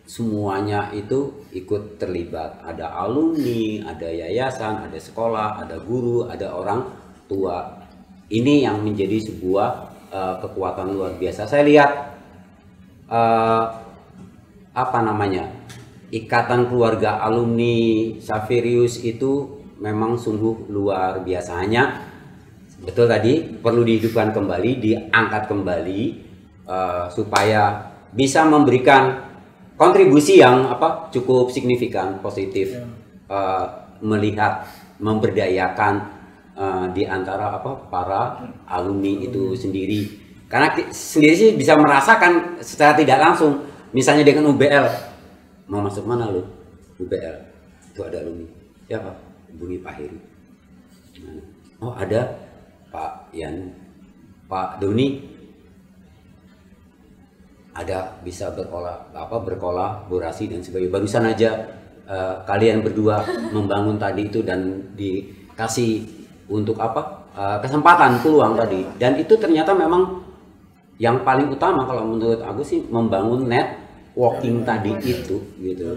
semuanya itu ikut terlibat. Ada alumni, ada yayasan, ada sekolah, ada guru, ada orang tua. Ini yang menjadi sebuah kekuatan luar biasa. Saya lihat apa namanya, ikatan keluarga alumni Xaverius itu memang sungguh luar biasa. Hanya betul tadi perlu dihidupkan kembali, diangkat kembali supaya bisa memberikan kontribusi yang cukup signifikan, positif, melihat, memberdayakan di antara para alumni itu sendiri. Karena sendiri sih bisa merasakan secara tidak langsung, misalnya dengan UBL, mau masuk mana lu? UBL itu ada alumni, ya Pak, hubungi Pak Heri. Oh ada Pak Yan, Pak Doni, ada bisa berkolaborasi dan sebagainya. Barusan aja kalian berdua membangun tadi itu dan dikasih untuk kesempatan, peluang tadi, dan itu ternyata memang yang paling utama kalau menurut aku sih membangun networking tadi itu gitu.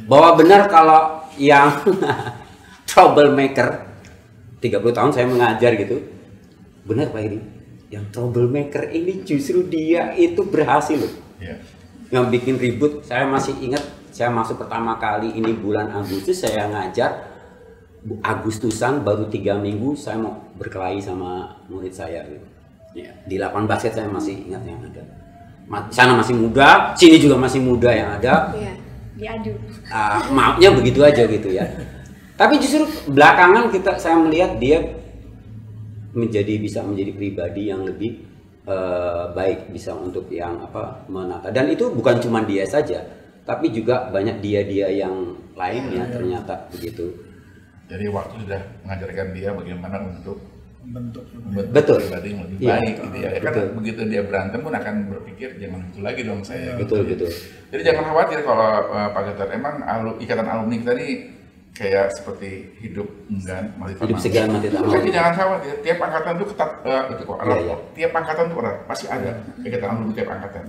Bahwa benar kalau yang troublemaker, 30 tahun saya mengajar gitu, benar Pak Iri, yang troublemaker ini justru dia itu berhasil loh. Yang bikin ribut, saya masih ingat saya masuk pertama kali ini bulan Agustus, saya ngajar Agustusan, baru 3 minggu saya mau berkelahi sama murid saya gitu. Ya, di lapangan basket saya masih ingat yang ada. Sana masih muda, sini juga masih muda yang ada. Iya, diadu. Maafnya begitu aja gitu ya. Tapi justru belakangan saya melihat dia bisa menjadi pribadi yang lebih baik, bisa untuk yang menata. Dan itu bukan cuma dia saja, tapi juga banyak dia yang lainnya ternyata begitu. Jadi waktu sudah mengajarkan dia bagaimana untuk membentuk pribadi yang lebih baik gitu ya. Kan begitu dia berantem pun akan berpikir jangan itu lagi dong saya. Betul. Jadi jangan khawatir kalau Pak Gatot, emang ikatan alumni kita ini kayak seperti hidup hidup segan mati tamah. Tapi jangan khawatir, tiap angkatan itu ketat itu kok. Tiap angkatan itu erat, pasti ada ikatan alumni tiap angkatan.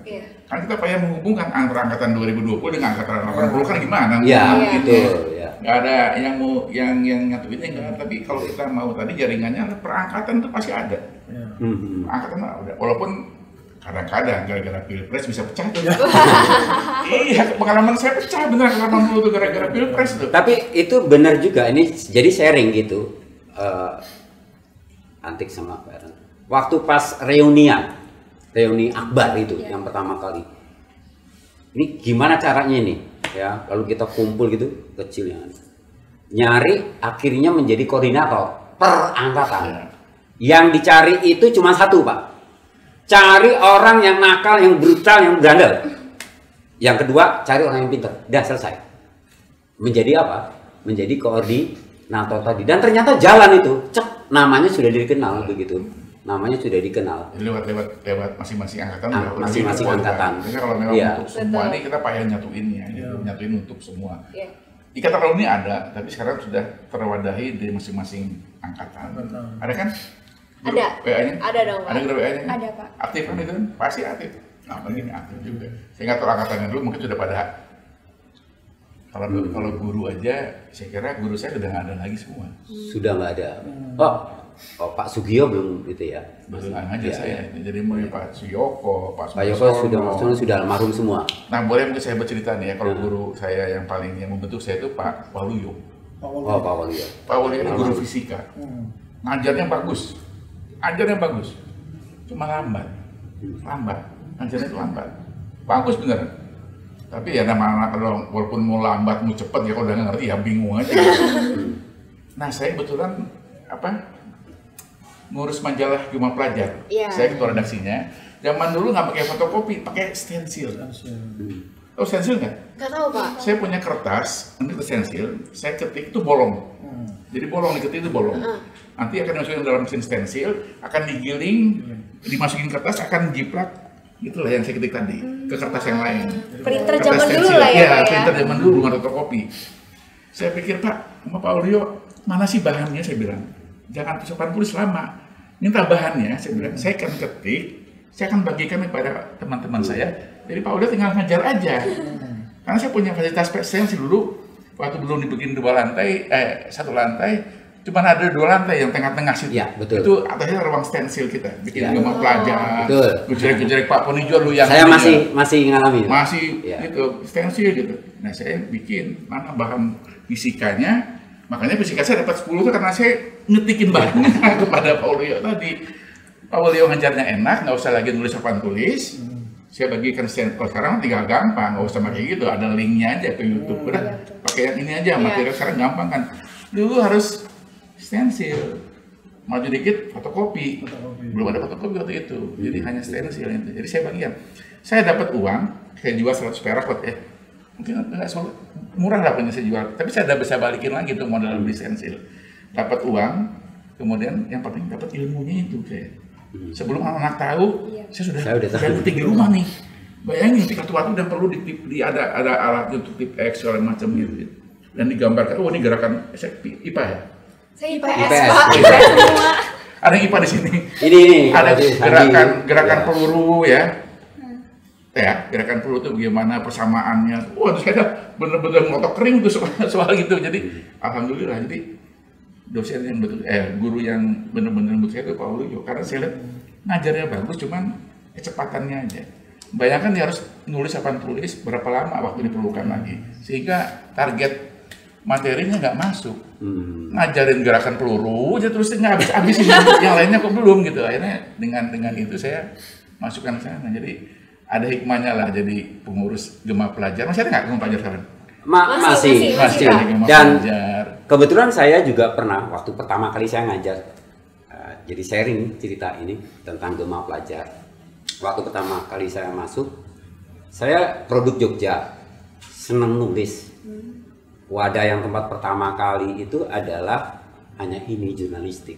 Kan kita pengen menghubungkan antara angkatan 2020 dengan angkatan 80 kan gimana? Iya, betul ya. Nggak ada yang mau yang nyatuinnya enggak, tapi kalau kita mau tadi jaringannya perangkatan itu pasti ada. Angkatan ada, walaupun kadang-kadang gara-gara pilpres bisa pecah tuh. Iya, pengalaman saya pecah benar 80 tuh gara-gara pilpres tuh. Tapi itu benar juga, ini jadi sharing gitu. Antik sama Pak. Waktu pas reuni akbar itu yang pertama kali. Ini gimana caranya nih? Ya, lalu kita kumpul gitu kecilnya. Nyari akhirnya menjadi koordinator per angkatan. Yang dicari itu cuma satu, Pak. Cari orang yang nakal, yang brutal, yang berandal. Yang kedua, cari orang yang pintar. Udah selesai. Menjadi apa? Menjadi koordinator tadi. Dan ternyata jalan itu, namanya sudah dikenal begitu. Namanya sudah dikenal. Jadi lewat masing-masing angkatan. Masing-masing angkatan. Jadi kalau memang untuk semua ini kita payah nyatuin ya, nyatuin untuk semua. Ikatan alumni ada, tapi sekarang sudah terwadahi di masing-masing angkatan. Ada kan? Ada. WA-nya? Ada dong, Pak. Ada grup WA-nya? Ada, Pak. Aktif kan itu? Pasti aktif. Nah, begini aktif juga. Saya nggak tahu angkatannya dulu mungkin sudah pada. Kalau guru aja, saya kira guru saya udah nggak ada lagi semua. Sudah nggak ada. Oh, Pak Sugio belum gitu ya? Betulan aja saya. Jadi mulai Pak Suyoko, Pak Yoko sudah almarhum semua. Nah, boleh mungkin saya bercerita nih ya, kalau guru saya yang membentuk saya itu Pak Waluyo. Pak Waluyo. Pak Waluyo ini guru fisika. Ngajarnya bagus. Cuma lambat. Ngajarnya itu lambat. Bagus bener. Tapi ya nama anak walaupun mau lambat mau cepet ya kalau udah nggak ngerti ya bingung aja. Nah, saya kebetulan ngurus majalah Juma Pelajar. Saya ketua redaksinya. Zaman dulu nggak pakai fotokopi, pakai stensil. Tahu stensil nggak? Nggak tahu Pak. Saya punya kertas, nanti stensil, saya ketik itu bolong. Jadi bolong, diketik itu bolong. Nanti akan dimasukin dalam mesin stensil, akan digiling, dimasukin kertas, akan jiplak. Itulah yang saya ketik tadi, ke kertas yang lain. Printer Kertas zaman dulu stensil. lah ya Iya, Pak ya. printer zaman dulu, bukan fotokopi. Saya pikir, Pak, sama Pak Audio, mana sih bahannya? Saya bilang, jangan tulis lama. Minta bahannya, saya bilang, saya akan ketik, saya akan bagikan kepada teman-teman saya. Jadi Pak Audio tinggal ngajar aja. Karena saya punya fasilitas stensil dulu, waktu belum dibikin 2 lantai, 1 lantai, cuma ada 2 lantai yang tengah-tengah situ. Ya, betul. Itu atasnya ruang stensil kita, bikin Ya. rumah pelajar, Betul. gejerek-gejerek Pak Ponijo lu yang Saya ini masih ngalami. masih Ya. gitu, stensil gitu. Nah saya bikin mana bahan fisikanya, makanya fisika saya dapat 10 itu karena saya ngetikin bahannya kepada Pak Audio tadi. Pak Audio ngajarnya enak, nggak usah lagi nulis papan tulis. Saya bagikan kalau sekarang tinggal gampang, nggak usah pakai gitu, ada linknya aja ke YouTube. Udah pakai yang ini aja, materi sekarang gampang kan. Dulu harus stensil, maju dikit fotokopi. Belum ada fotokopi waktu itu, jadi hanya stensil itu. Jadi saya bagian, saya dapat uang, saya jual 100 perak ya, mungkin nggak murah lah punya saya jual, tapi saya udah bisa balikin lagi tuh modal beli stensil. Dapat uang, kemudian yang penting dapat ilmunya itu saya. Sebelum anak-anak tahu, saya udah ketik di rumah nih. Bayangin ketika waktu dan perlu ada alat untuk tip X segala macam gitu. Dan digambarkan, oh ini gerakan IPA ya? Saya IPS IPS. Pak. Semua. Ada yang IPA di sini. Ini Ada gerakan Ya. peluru ya. Ya, gerakan peluru itu bagaimana persamaannya. Wah, saya bener-bener ngotok kering tuh soal gitu. Jadi alhamdulillah, jadi dosen yang betul, guru yang benar-benar menurut saya itu Pak Audio, karena saya lihat ngajarnya bagus, cuman kecepatannya aja. Bayangkan dia harus nulis papan tulis berapa lama waktu diperlukan lagi, sehingga target materinya nggak masuk. Ngajarin gerakan peluru aja terus nggak habis yang lainnya kok belum gitu. Akhirnya dengan itu saya masukkan sana. Jadi ada hikmahnya lah jadi pengurus Gema Pelajar. Masih ada nggak Gema Pelajar sekarang? Masih. Gema Dan Pelajar. kebetulan saya juga pernah waktu pertama kali saya ngajar, jadi sharing cerita ini tentang Gema Pelajar. Waktu pertama kali saya masuk, saya produk Jogja, senang nulis. Wadah yang tempat pertama kali itu adalah hanya ini jurnalistik.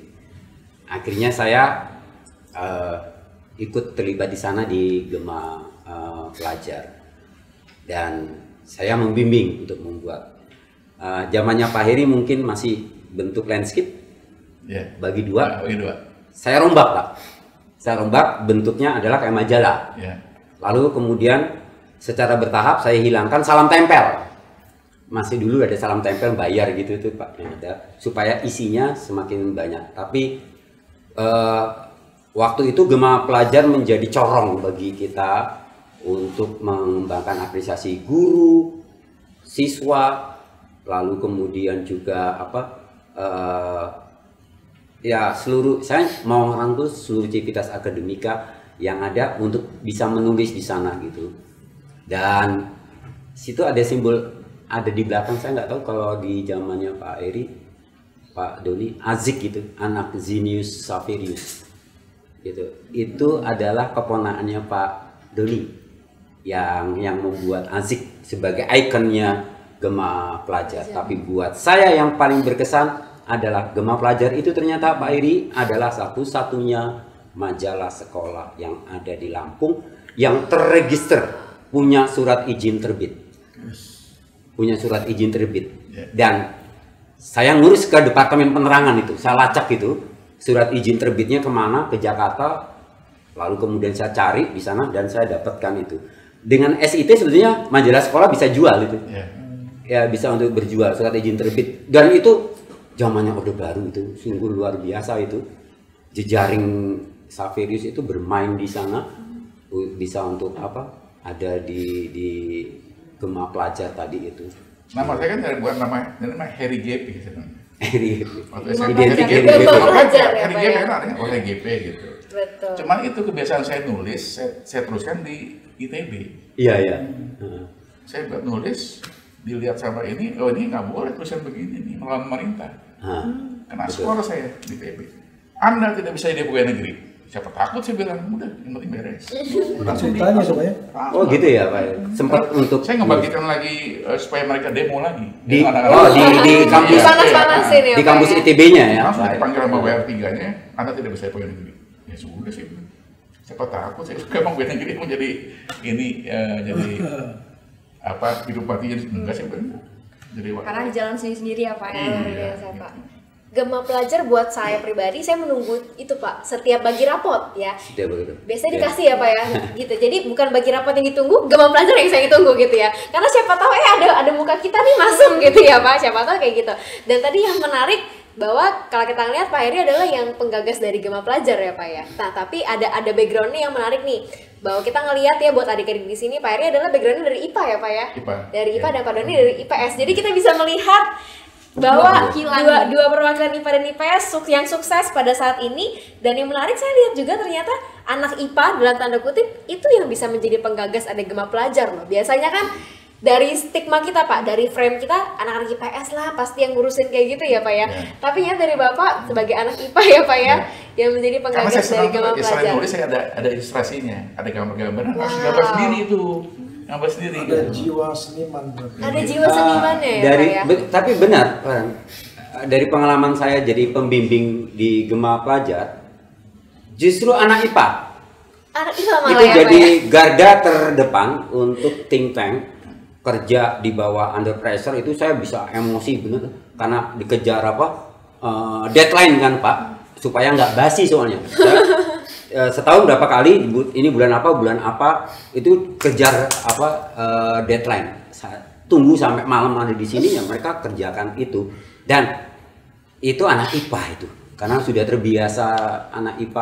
Akhirnya saya ikut terlibat di sana di Gema Pelajar dan saya membimbing untuk membuat. Zamannya Pak Heri mungkin masih bentuk landscape, bagi dua. Saya rombak Pak. Saya rombak, bentuknya adalah kayak majalah. Lalu kemudian secara bertahap saya hilangkan salam tempel. Masih dulu ada salam tempel bayar gitu tuh Pak, yang ada supaya isinya semakin banyak. Tapi waktu itu Gema Pelajar menjadi corong bagi kita untuk mengembangkan apresiasi guru, siswa, lalu kemudian juga seluruh, saya mau merangkul seluruh civitas akademika yang ada untuk bisa menulis di sana gitu. Dan situ ada simbol, ada di belakang, saya nggak tahu kalau di zamannya Pak Eri, Pak Doni, Azik gitu, anak Zinius Saverius gitu. Itu adalah keponakannya Pak Doni yang membuat Azik sebagai ikonnya Gema Pelajar. Tapi buat saya yang paling berkesan adalah Gema Pelajar itu ternyata Pak Eri adalah satu-satunya majalah sekolah yang ada di Lampung yang terregister punya surat izin terbit. Punya surat izin terbit. Dan saya ngurus ke Departemen Penerangan itu, saya lacak itu surat izin terbitnya kemana, ke Jakarta, lalu kemudian saya cari di sana dan saya dapatkan itu. Dengan SIT sebetulnya majalah sekolah bisa jual itu, ya bisa untuk berjual surat izin terbit. Dan itu zamannya Orde Baru itu sungguh luar biasa itu. Jejaring Saverius itu bermain di sana, bisa untuk ada di Gema Pelajar tadi itu. Nama saya kan bukan nama Harry GP Harry identik Harry GP kan artinya oleh GP gitu. Betul. Cuman itu kebiasaan saya nulis, saya teruskan di ITB. Iya. Saya buat nulis, dilihat sama ini, oh ini nggak boleh tulisan begini nih melawan pemerintah. Kena skor saya di ITB. Anda tidak bisa jadi pegawai negeri. siapa takut saya bilang, udah yang penting beres. Langsung ditanya supaya. Oh gitu ya Pak. Sempat untuk saya ngebagikan lagi supaya mereka demo lagi. di Anak-anak kampus Panas-panasin ya, di Pak, kampus ya? ITB-nya ya. langsung Pak. dipanggil sama WR3-nya, Anda tidak bisa pegawai negeri. Ya sudah sih. Siapa takut saya suka emang pegawai negeri mau jadi ini jadi apa hidup mati jadi enggak sih benar. Jadi Karena di jalan sendiri-sendiri ya Pak ya. Luar biasa, Pak. Gema pelajar buat saya pribadi, saya menunggu itu Pak, setiap bagi rapot ya. Sudah begitu. Biasanya dikasih ya Pak ya, gitu. Jadi bukan bagi rapot yang ditunggu, gema pelajar yang saya tunggu gitu ya. Karena siapa tahu ada muka kita nih masuk gitu ya Pak, siapa tahu kayak gitu. Dan tadi yang menarik bahwa kalau kita lihat Pak Heri adalah yang penggagas dari gema pelajar ya Pak ya. Nah tapi ada backgroundnya yang menarik nih, bahwa kita ngelihat ya buat adik-adik di sini Pak Heri adalah backgroundnya dari IPA ya Pak ya. IPA. Dari IPA Ya. dan Pak Doni dari IPS. Jadi kita bisa melihat bahwa dua perwakilan IPA dan IPS yang sukses pada saat ini. Dan yang menarik saya lihat juga ternyata anak IPA dalam tanda kutip itu yang bisa menjadi penggagas ada gema pelajar loh. Biasanya kan dari stigma kita Pak, dari frame kita anak-anak IPS lah pasti yang ngurusin kayak gitu ya Pak ya. Tapi ya dari Bapak sebagai anak IPA ya Pak ya, yang menjadi karena penggagas saya dari senang gema tuh, selain pelajar. nulis saya ada ilustrasinya, ada gambar-gambar, harus Wow. gambar sendiri itu, gambar sendiri. Ada jiwa seniman berarti. Ada jiwa senimannya ya Dari Pak ya. tapi benar Pak. Dari pengalaman saya jadi pembimbing di Gema Pelajar, justru anak IPA Anak IPA malah itu ya Pak jadi ya. garda terdepan untuk think tank kerja di bawah under pressure. Itu saya bisa emosi bener karena dikejar deadline kan Pak, supaya nggak basi soalnya. Saya, setahun berapa kali ini bulan apa itu kejar deadline. Tunggu sampai malam ada di sini ya mereka kerjakan itu. Dan itu anak IPA itu karena sudah terbiasa anak IPA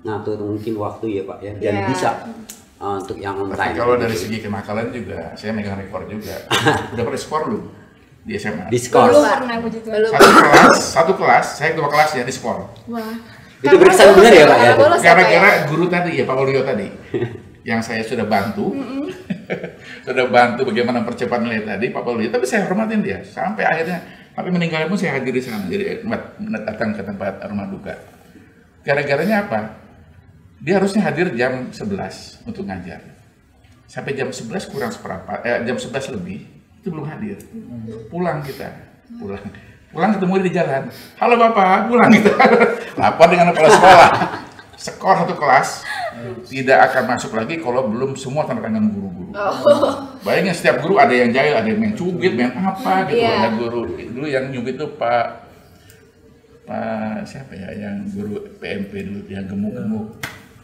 ngatur mungkin waktu ya Pak ya, dan Yeah. bisa untuk yang on Tapi time. kalau dari segi kenakalan juga, saya megang rekor juga. Udah pernah skor lu di SMA. Di skor. Belum. Pernah puji Tuhan. Belum. Satu kelas, saya ketua kelas ya di skor. Wah. Itu berkesan benar ya Pak ya? Karena bolos ya, Pak, Gara-gara guru tadi ya Pak Waluyo tadi, yang saya sudah bantu, sudah bantu bagaimana percepatan nilai tadi Pak Waluyo. Tapi saya hormatin dia sampai akhirnya, sampai meninggal pun saya hadir di sana, jadi datang ke tempat rumah duka. Gara-garanya apa? Dia harusnya hadir jam 11 untuk ngajar. Sampai jam 11 kurang seperempat, jam 11 lebih, itu belum hadir. Pulang kita, pulang ketemu dia di jalan. Halo Bapak, pulang kita. Lapor dengan kepala sekolah. Skor satu kelas tidak akan masuk lagi kalau belum semua tanda tangan guru-guru. Bayangin setiap guru ada yang jahil, ada yang main cubit, main apa gitu. Iya. Ada guru dulu yang nyubit itu Pak siapa ya, yang guru PMP dulu yang gemuk-gemuk,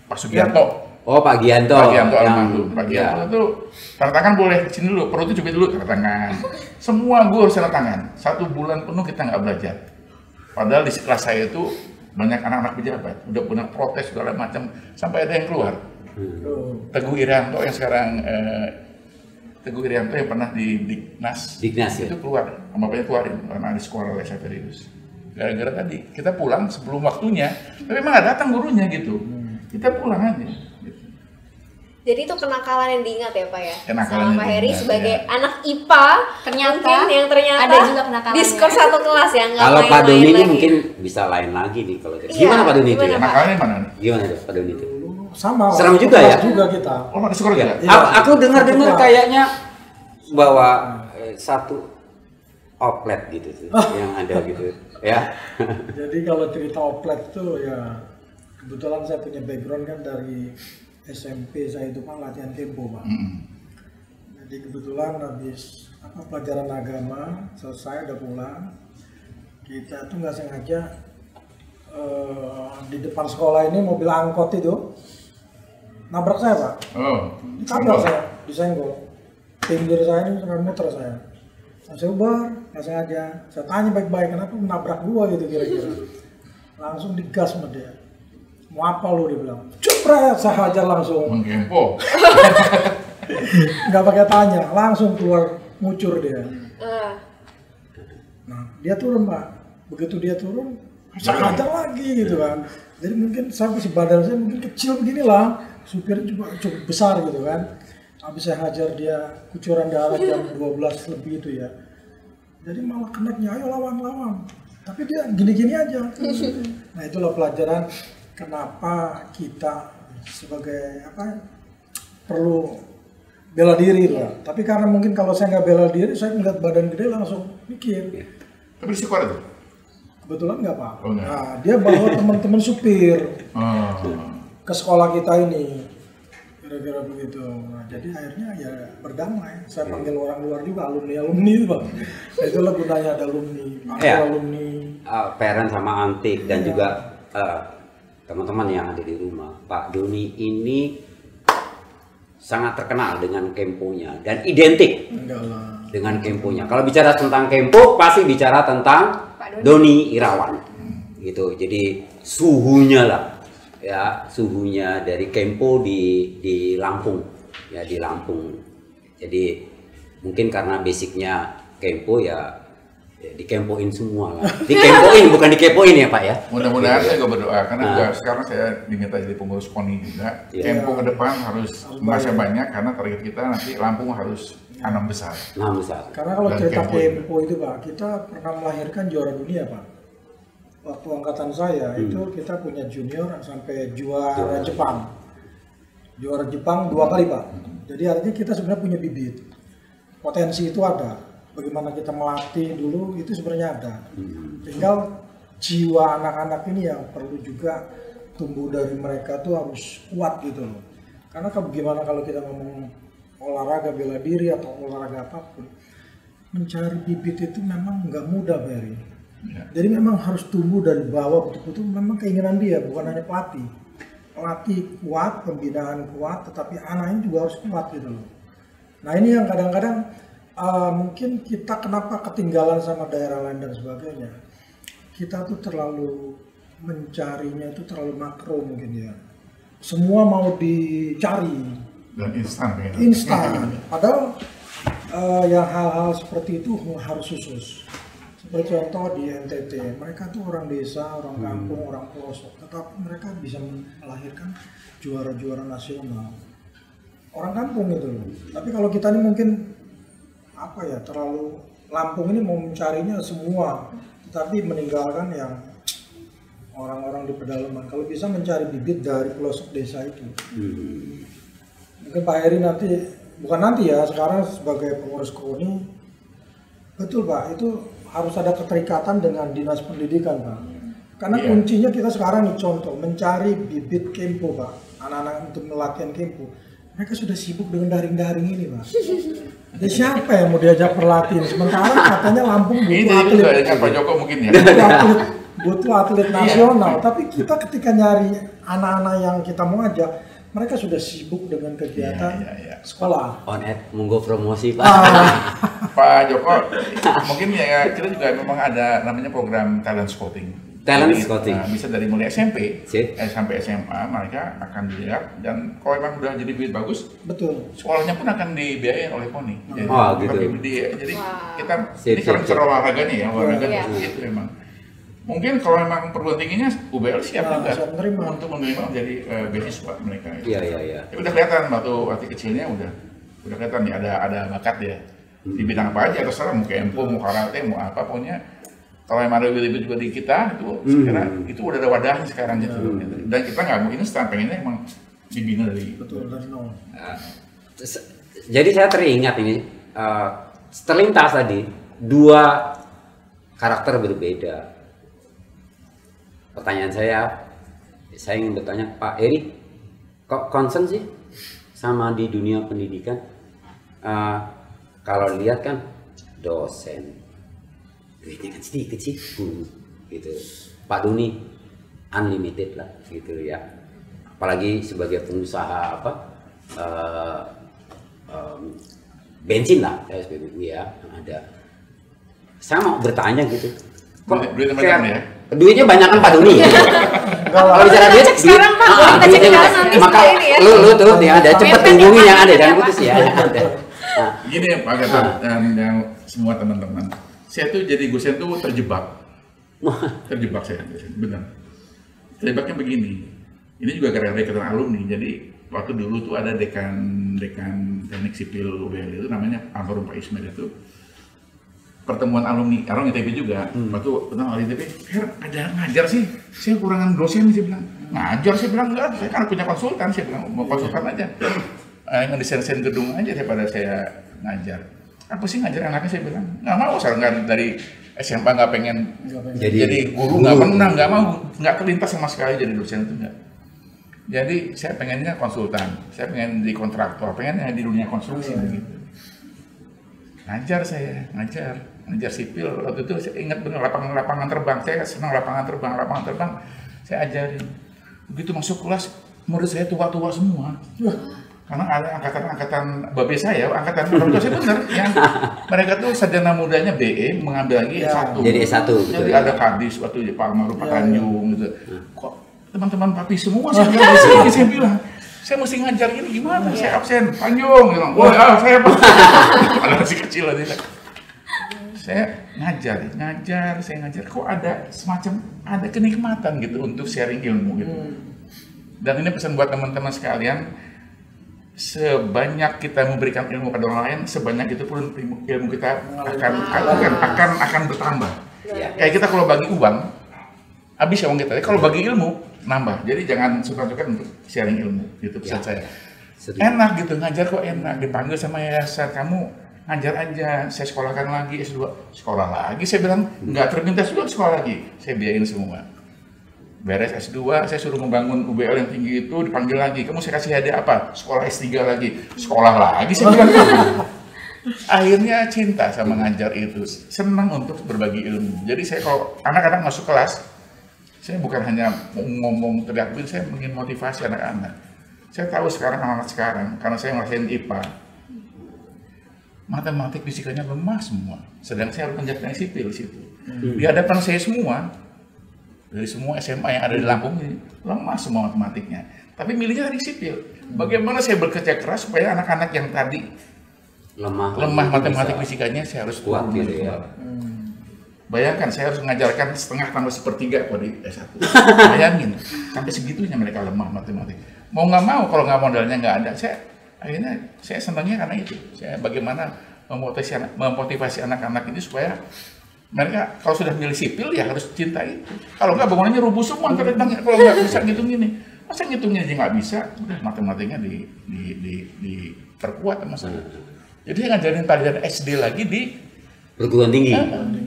Pak Sugianto. Oh Pak Gianto. Pak Gianto yang almarhum. Pak ya. Gianto itu tanda tangan boleh sini dulu, perut itu cubit dulu tanda tangan. Semua guru harus tanda tangan. 1 bulan penuh kita nggak belajar. Padahal di kelas saya itu banyak anak-anak pejabat, udah pernah protes segala macam, sampai ada yang keluar. Teguh Irianto yang sekarang Teguh Irianto yang pernah di Dignas Ya. itu keluar, sama bapaknya keluarin karena di sekolah oleh Saverius. Gara-gara tadi kita pulang sebelum waktunya, tapi emang nggak datang gurunya gitu. Kita pulang aja. Gitu. Jadi itu kenakalan yang diingat ya Pak ya. Kenakalan Sama yang Pak Heri diingat, sebagai ya. anak IPA Ternyata mungkin yang ternyata ada juga kenakalannya. diskor satu kelas ya, nggak Kalau Pak main-main Doni ini lagi. mungkin bisa lain lagi nih kalau gitu. Iya, Gimana Pak Doni itu gimana, ya? Pak? Nakalnya mana nih? Gimana tuh Pak Doni itu? Sama. Serem waktu juga kelas ya? juga kita. Oh, ada skor juga? Iya. Aku dengar-dengar Satu kayaknya bahwa satu outlet gitu tuh yang ada gitu ya. Jadi kalau cerita oplet tuh ya kebetulan saya punya background kan dari SMP saya itu kan latihan tempo Pak. Jadi kebetulan habis pelajaran agama selesai udah pulang, kita tuh nggak sengaja di depan sekolah ini mobil angkot itu nabrak saya Pak. Oh, Ditabrak saya, disenggol. Pinggir saya ini sampai muter saya. Saya ubar, nggak sengaja. Saya tanya baik-baik, kenapa menabrak gua gitu kira-kira. Langsung digas sama dia. Mau apa lu, dia bilang. Cepret, saya hajar langsung. menggempo. Nggak pakai tanya, langsung keluar ngucur dia. Nah, dia turun Pak. Begitu dia turun, saya hajar lagi gitu kan. Jadi mungkin sampai si badan saya mungkin kecil beginilah. Supirnya juga cukup besar gitu kan. Habis saya hajar dia kucuran darah jam 12 lebih itu ya. Jadi malah keneknya, ayo lawan. Tapi dia gini-gini aja. Nah itulah pelajaran kenapa kita sebagai perlu bela diri lah. Tapi karena mungkin kalau saya nggak bela diri, saya ngeliat badan gede langsung mikir. Tapi di sekolah tuh? Kebetulan nggak Pak. Oh, nah, dia bawa teman-teman supir ke sekolah kita ini. Kira-kira begitu. Nah, jadi akhirnya ya berdamai. Saya panggil orang luar juga, alumni itu Pak. Itulah gunanya ada alumni. Alumni. Parent sama Antik dan juga teman-teman yang ada di rumah. Pak Doni ini sangat terkenal dengan Kemponya dan identik dengan Kemponya. Kalau bicara tentang Kempo pasti bicara tentang Doni Irawan gitu. Jadi suhunya lah ya, suhunya dari Kempo di Lampung ya, di Lampung. Jadi mungkin karena basicnya Kempo ya dikempoin semua lah. Dikempoin bukan dikepoin ya Pak ya. Mudah-mudahan saya juga berdoa karena juga sekarang saya diminta jadi pengurus KONI juga. Kempo ke depan harus masih banyak karena target kita nanti Lampung harus 6 besar. 6 besar. Karena kalau cerita Kempo itu Pak, kita pernah melahirkan juara dunia Pak. Waktu angkatan saya itu kita punya junior sampai juara Jepang. Juara Jepang 2 kali Pak. Jadi artinya kita sebenarnya punya bibit. Potensi itu ada. Bagaimana kita melatih dulu itu sebenarnya ada. Tinggal jiwa anak-anak ini yang perlu juga tumbuh dari mereka tuh harus kuat gitu loh. Karena bagaimana kalau kita ngomong olahraga bela diri atau olahraga apapun, mencari bibit itu memang nggak mudah Barry. Jadi memang harus tumbuh dari bawah, betul-betul memang keinginan dia, bukan hanya pelatih. Pelatih kuat, pembinaan kuat, tetapi anaknya juga harus kuat gitu loh. Nah ini yang kadang-kadang mungkin kita kenapa ketinggalan sama daerah lain dan sebagainya. Kita tuh terlalu mencarinya itu terlalu makro mungkin ya. Semua mau dicari dan instan. Padahal yang hal-hal seperti itu harus khusus. Seperti contoh di NTT, mereka tuh orang desa, orang kampung, orang pelosok, tetapi mereka bisa melahirkan juara-juara nasional. Orang kampung itu loh. Tapi kalau kita ini mungkin terlalu Lampung ini mau mencarinya semua, tetapi meninggalkan yang orang-orang di pedalaman. Kalau bisa mencari bibit dari pelosok desa itu. Mungkin Pak Heri nanti, bukan nanti ya, sekarang sebagai pengurus KONI, betul Pak, itu harus ada keterikatan dengan dinas pendidikan Pak. Karena kuncinya kita sekarang nih contoh, mencari bibit Kempo Pak, anak-anak untuk melatihan Kempo. Mereka sudah sibuk dengan daring-daring ini Pak. Jadi siapa yang mau diajak berlatih? Sementara katanya Lampung butuh atlet. Ini Pak Joko mungkin ya. Butuh atlet nasional. Tapi kita ketika nyari anak-anak yang kita mau ajak, mereka sudah sibuk dengan kegiatan sekolah. On air, monggo promosi Pak. Pak Joko, mungkin ya kita juga memang ada namanya program talent scouting. Talent scouting. Bisa dari mulai SMP sampai SMA mereka akan dilihat dan kalau memang udah jadi bibit bagus, betul. Sekolahnya pun akan dibiayain oleh KONI. Jadi kita ini karena cara olahraganya ya, olahraga itu memang. Mungkin kalau memang perguruan tingginya UBL siap juga untuk menerima menjadi beasiswa mereka. Iya. Ya, udah kelihatan waktu kecilnya udah kelihatan nih ada bakat ya di bidang apa aja, terserah mau kempo, mau karate, mau apa pokoknya. Kalau yang ada lebih juga di kita itu sekarang itu udah ada wadahnya sekarang gitu. Dan kita nggak mau instan, pengennya emang dibina dari nol. Jadi saya teringat ini terlintas tadi 2 karakter berbeda. Pertanyaan saya ingin bertanya Pak Eri, kok concern sih sama di dunia pendidikan? Kalau lihat kan dosen duitnya kan sedikit sih gitu. Pak Doni unlimited lah gitu ya, apalagi sebagai pengusaha bensin lah SPBU ya ada. Saya mau bertanya gitu, kok duitnya banyak kan Pak Doni? Kalau bicara duit sekarang Pak, kita cek nanti maka lu tuh ya ada cepet hubungi yang ada jangan putus ya. Gini Pak Gatot dan semua teman-teman, saya tuh jadi dosen tuh terjebak saya benar. Terjebaknya begini, ini juga gara-gara ikatan alumni. Jadi waktu dulu tuh ada dekan teknik sipil UBL itu namanya almarhum Pak Ismail itu pertemuan alumni ITB juga. Waktu pertemuan alumni ITB, ada ngajar sih, saya kurangan dosen, saya bilang. Ngajar, saya bilang enggak, saya kan punya konsultan, saya bilang mau konsultan aja. Ngedesain gedung aja daripada saya ngajar. Apa sih ngajar anaknya, saya bilang. Nggak mau, misalkan dari SMA nggak pengen jadi guru, nggak pernah, nggak mau, nggak terlintas sama sekali jadi dosen itu enggak. Jadi saya pengennya konsultan, saya pengen di kontraktor, pengennya di dunia konstruksi begitu. Ngajar saya, ngajar sipil. Waktu itu saya ingat benar lapangan terbang, saya senang lapangan terbang, saya ajarin. Begitu masuk kelas, murid saya tua-tua semua. Karena ada angkatan babe saya, angkatan orang tua saya benar, yang mereka tuh sarjana mudanya BE mengambil lagi S1. Jadi S1. Jadi ada kadis waktu Pak Maruf, Pak Tanjung gitu. Kok teman-teman papi semua saya bilang di sini, saya bilang. Saya mesti ngajar ini gimana? Saya absen, Tanjung bilang. Wah, saya apa? Ada masih kecil aja. Saya ngajar. Kok ada semacam ada kenikmatan gitu untuk sharing ilmu gitu. Dan ini pesan buat teman-teman sekalian, sebanyak kita memberikan ilmu pada orang lain, sebanyak itu pun ilmu kita akan bertambah. Kayak kita kalau bagi uang, habis uang kita. Kalau bagi ilmu, nambah. Jadi jangan suka-suka untuk sharing ilmu, gitu pesan saya. Enak gitu, ngajar kok enak. Dipanggil sama yayasan, kamu ngajar aja, saya sekolahkan lagi, S2. Sekolah lagi, saya bilang, nggak terlintas juga sekolah lagi. Saya biayain semua. Beres S2, saya suruh membangun UBL yang tinggi itu, dipanggil lagi, kamu saya kasih hadiah apa? Sekolah S3 lagi. Sekolah lagi, saya bilang. Akhirnya cinta sama ngajar itu, senang untuk berbagi ilmu. Jadi saya kalau anak-anak masuk kelas, saya bukan hanya ngomong teriak, saya ingin motivasi anak-anak. Saya tahu sekarang anak-anak sekarang, karena saya ngerasain IPA, matematik fisikanya lemah semua. Sedang saya harus menjadi sipil di situ. Di hadapan saya semua, dari semua SMA yang ada di Lampung ini, lemah semua matematiknya. Tapi milihnya dari sipil. Bagaimana saya bekerja keras supaya anak-anak yang tadi lemah matematik fisikanya, saya harus kuat gitu ya. Bayangkan saya harus mengajarkan setengah tambah sepertiga pada S1. Bayangin, sampai segitunya mereka lemah matematik. Mau nggak mau, kalau nggak modalnya nggak ada, akhirnya saya senangnya karena itu. Saya bagaimana memotivasi anak-anak ini supaya mereka kalau sudah milih sipil ya harus cinta itu. Kalau nggak bangunannya rubuh semua, kalau nggak bisa ngitung ini. Masa ngitungnya aja nggak bisa, udah matematiknya diperkuat sama saya. Jadi saya ngajarin pelajaran SD lagi di perguruan tinggi.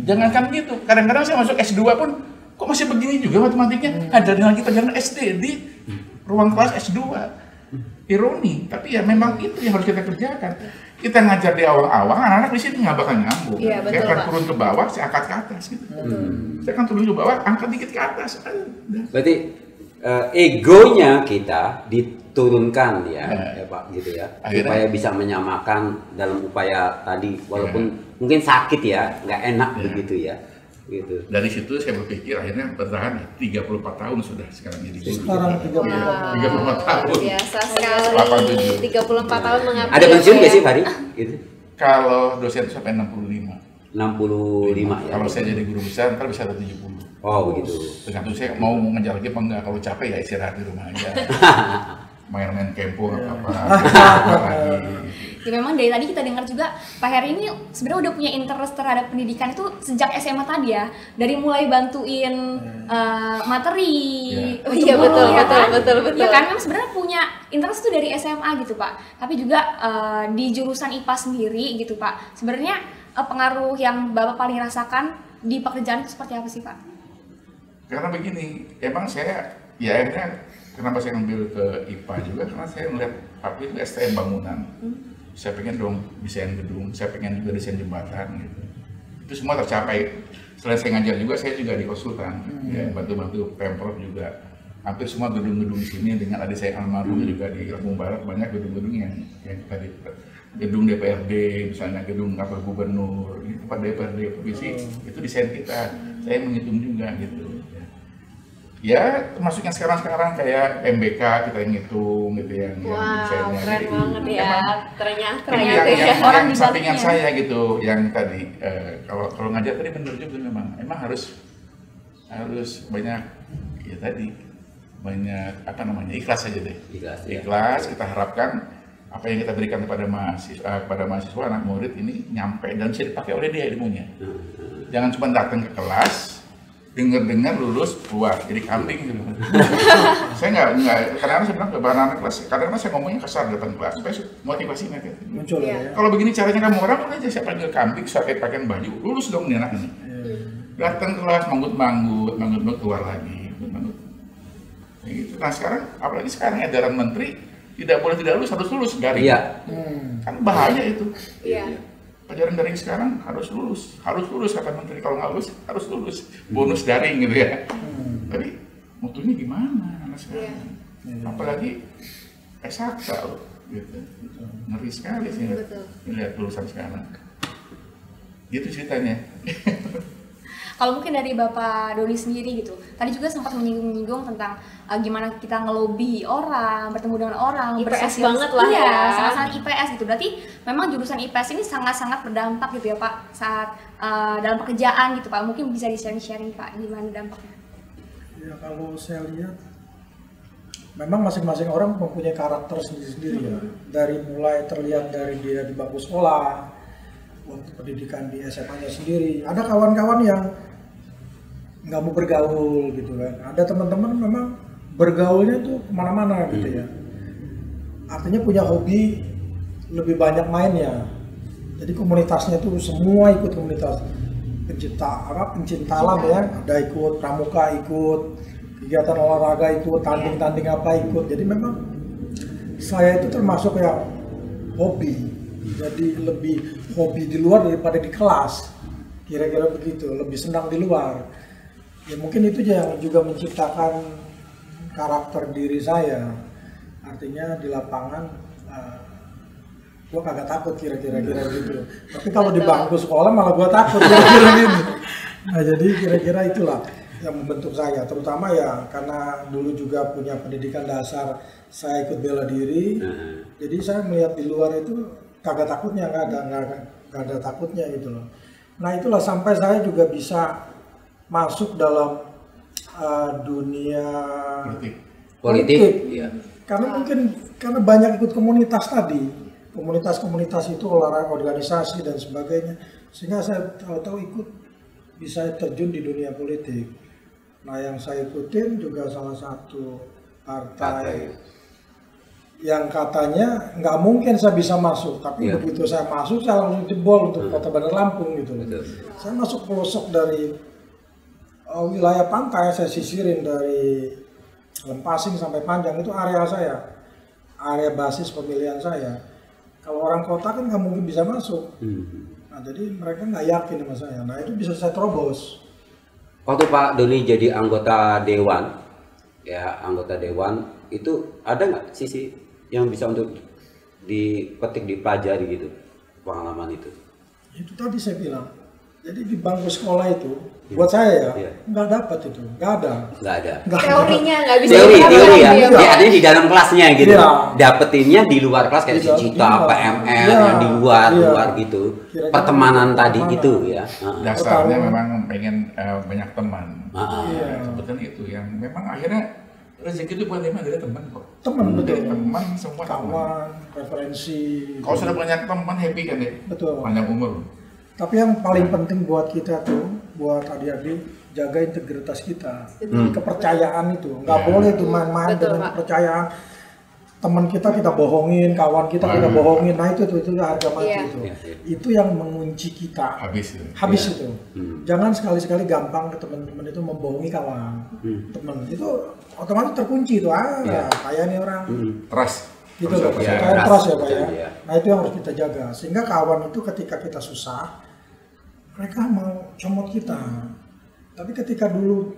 Jangankan gitu, kadang-kadang saya masuk S2 pun kok masih begini juga matematiknya. Ngajarin lagi pelajaran SD di ruang kelas S2. Ironi, tapi ya memang itu yang harus kita kerjakan. Kita ngajar di awal-awal, anak-anak di sini nggak bakal nyambung. Iya, betul, saya akan Pak. turun ke bawah, saya angkat ke atas gitu. Saya akan turun ke bawah, angkat dikit ke atas. Berarti egonya kita diturunkan ya Pak gitu ya. Akhirnya, supaya bisa menyamakan dalam upaya tadi, walaupun mungkin sakit ya, nggak enak begitu ya. Gitu. Dari situ saya berpikir akhirnya bertahan 34 tahun sudah sekarang jadi guru. Sekarang 34 tahun. Biasa sekali. 34 tahun mengabdi. Ada pensiun nggak sih Fahri? Gitu. Kalau dosen sampai 65. 65 ya. Kalau saya jadi guru besar ntar bisa 70. Oh begitu. Tergantung saya mau ngejar lagi apa enggak. Kalau capek ya istirahat di rumah aja. Main-main kempo apa lagi. Ya memang dari tadi kita dengar juga Pak Heri ini sebenarnya udah punya interest terhadap pendidikan itu sejak SMA tadi ya. Dari mulai bantuin materi. Iya betul, betul. Ya kan memang sebenarnya punya interest tuh dari SMA gitu Pak. Tapi juga di jurusan IPA sendiri gitu Pak. Sebenarnya pengaruh yang Bapak paling rasakan di pekerjaan itu seperti apa sih Pak? Karena begini, emang saya ya akhirnya kenapa saya ngambil ke IPA juga karena saya melihat papi itu STM bangunan. Saya pengen dong desain gedung, saya pengen juga desain jembatan gitu. Itu semua tercapai. Selain saya ngajar juga, saya juga di konsultan, ya, bantu-bantu Pemprov juga. Hampir semua gedung-gedung di sini dengan adik saya almarhum juga di Lampung Barat banyak gedung-gedung yang tadi gedung DPRD, misalnya gedung apa gubernur, tempat DPRD provinsi itu desain kita. Saya menghitung juga gitu. Ya, termasuk yang sekarang kayak MBK kita yang ngitung gitu yang desainnya. Keren banget ya, ternyata yang orang di sampingan baliknya. saya gitu, yang tadi kalau ngajar tadi benar juga memang harus banyak ya tadi banyak ikhlas aja deh. Ikhlas kita harapkan apa yang kita berikan kepada mahasiswa anak murid ini nyampe dan bisa dipakai oleh dia ilmunya. Jangan cuma datang ke kelas, dengar lulus keluar jadi kambing gitu. Saya nggak kadang-kadang saya bilang ke anak kelas, kadang-kadang saya ngomongnya kasar di depan kelas supaya motivasi mereka muncul ya. Kalau begini caranya kamu orang aja saya panggil kambing, saya pakaian baju, lulus dong nih anak ini. Datang ke kelas manggut keluar lagi, gitu. Nah sekarang, apalagi sekarang edaran menteri tidak boleh tidak lulus, harus lulus daring. Iya. Kan bahaya itu. Iya. Pelajaran daring sekarang harus lulus kata menteri, kalau nggak lulus harus lulus, bonus daring gitu ya. Tapi mutunya gimana anak sekarang? Apalagi S1 loh, gitu. Ngeri sekali sih lihat lulusan sekarang. Gitu ceritanya. Kalau mungkin dari Bapak Doni sendiri gitu, tadi juga sempat menyinggung tentang gimana kita ngelobi orang, bertemu dengan orang, IPS banget lah ya, ya. sangat-sangat IPS gitu. Berarti memang jurusan IPS ini sangat-sangat berdampak gitu ya Pak saat dalam pekerjaan gitu Pak. Mungkin bisa di-sharing Pak gimana dampaknya? Ya kalau saya lihat, memang masing-masing orang mempunyai karakter sendiri-sendiri ya. Dari mulai terlihat dari dia di bangku sekolah, untuk pendidikan di SMA-nya sendiri. Ada kawan-kawan yang nggak mau bergaul gitu kan. Ada teman-teman memang bergaulnya tuh kemana-mana gitu ya. Artinya punya hobi lebih banyak mainnya. Jadi komunitasnya tuh semua ikut komunitas. Pencinta alam ya, ada ikut pramuka, ikut kegiatan olahraga, ikut tanding-tanding apa ikut. Jadi memang saya itu termasuk yang hobi. Jadi lebih hobi di luar daripada di kelas. Kira-kira begitu, lebih senang di luar. Ya mungkin itu yang juga menciptakan karakter diri saya. Artinya di lapangan gua kagak takut kira-kira gitu. Tapi kalau di bangku sekolah malah gua takut kira-kira gitu. Nah, jadi kira-kira itulah yang membentuk saya, terutama ya karena dulu juga punya pendidikan dasar, saya ikut bela diri. Jadi saya melihat di luar itu kagak takutnya, nggak ada takutnya gitu loh. Nah itulah sampai saya juga bisa masuk dalam dunia politik. Iya. Karena mungkin karena banyak ikut komunitas tadi, komunitas itu olahraga, organisasi dan sebagainya, sehingga saya tahu ikut bisa terjun di dunia politik. Nah yang saya ikutin juga salah satu partai yang katanya nggak mungkin saya bisa masuk, tapi begitu saya masuk saya langsung jebol untuk Kota Bandar Lampung gitu. Saya masuk pelosok dari wilayah pantai, saya sisirin dari Lempasing sampai Panjang, itu area saya, area basis pemilihan saya. Kalau orang kota kan nggak mungkin bisa masuk. Nah jadi mereka nggak yakin sama saya. Nah itu bisa saya terobos. Waktu Pak Doni jadi anggota dewan, itu ada nggak sisi yang bisa untuk dipetik, dipelajari gitu, pengalaman itu? Itu tadi saya bilang, jadi di bangku sekolah itu, buat saya ya, nggak dapat itu, nggak ada. Teorinya nggak bisa. Teori ya, artinya di dalam kelasnya gitu. Dapetinnya di luar kelas kayak Cita, PMR yang di luar gitu. Pertemanan tadi gitu ya. Dasarnya memang pengen banyak teman. Sebetulnya itu yang memang akhirnya rezeki itu bukan dari teman kok. Teman betul. Teman semua kawan, referensi. Kalau sudah banyak teman happy kan ya. Betul. Panjang umur. Tapi yang paling penting buat kita tuh, buat adik-adik, jaga integritas kita. Kepercayaan itu, nggak boleh tuh main-main dengan kepercayaan. Teman kita bohongin, kawan kita bohongin. Nah itu harga mati itu. Itu yang mengunci kita. Habis itu. Jangan sekali-sekali gampang ke teman-teman itu membohongi kawan. Teman itu otomatis terkunci itu. Kayak nih orang. Trust. Gitu loh, trust ya Pak ya. Nah itu yang harus kita jaga. Sehingga kawan itu ketika kita susah, mereka mau comot kita. Tapi ketika dulu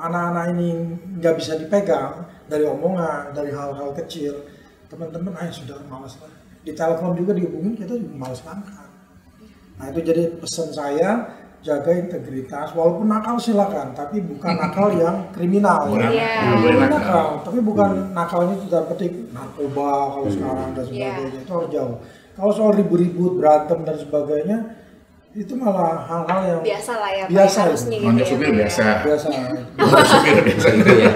anak-anak ini nggak bisa dipegang dari omongan, dari hal-hal kecil, teman-teman sudah malas lah. Di telepon juga dihubungin, kita juga malas angkat. Nah itu jadi pesan saya, jaga integritas, walaupun nakal silakan, tapi bukan nakal yang kriminal. Nakal, tapi bukan nakalnya tidak petik narkoba kalau sekarang dan sebagainya, itu harus jauh. Kalau soal ribut-ribut, berantem dan sebagainya, itu malah hal-hal yang biasa lah ya, biasa harusnya gitu ya. Supir biasa. Biasa. Supir biasa gitu ya.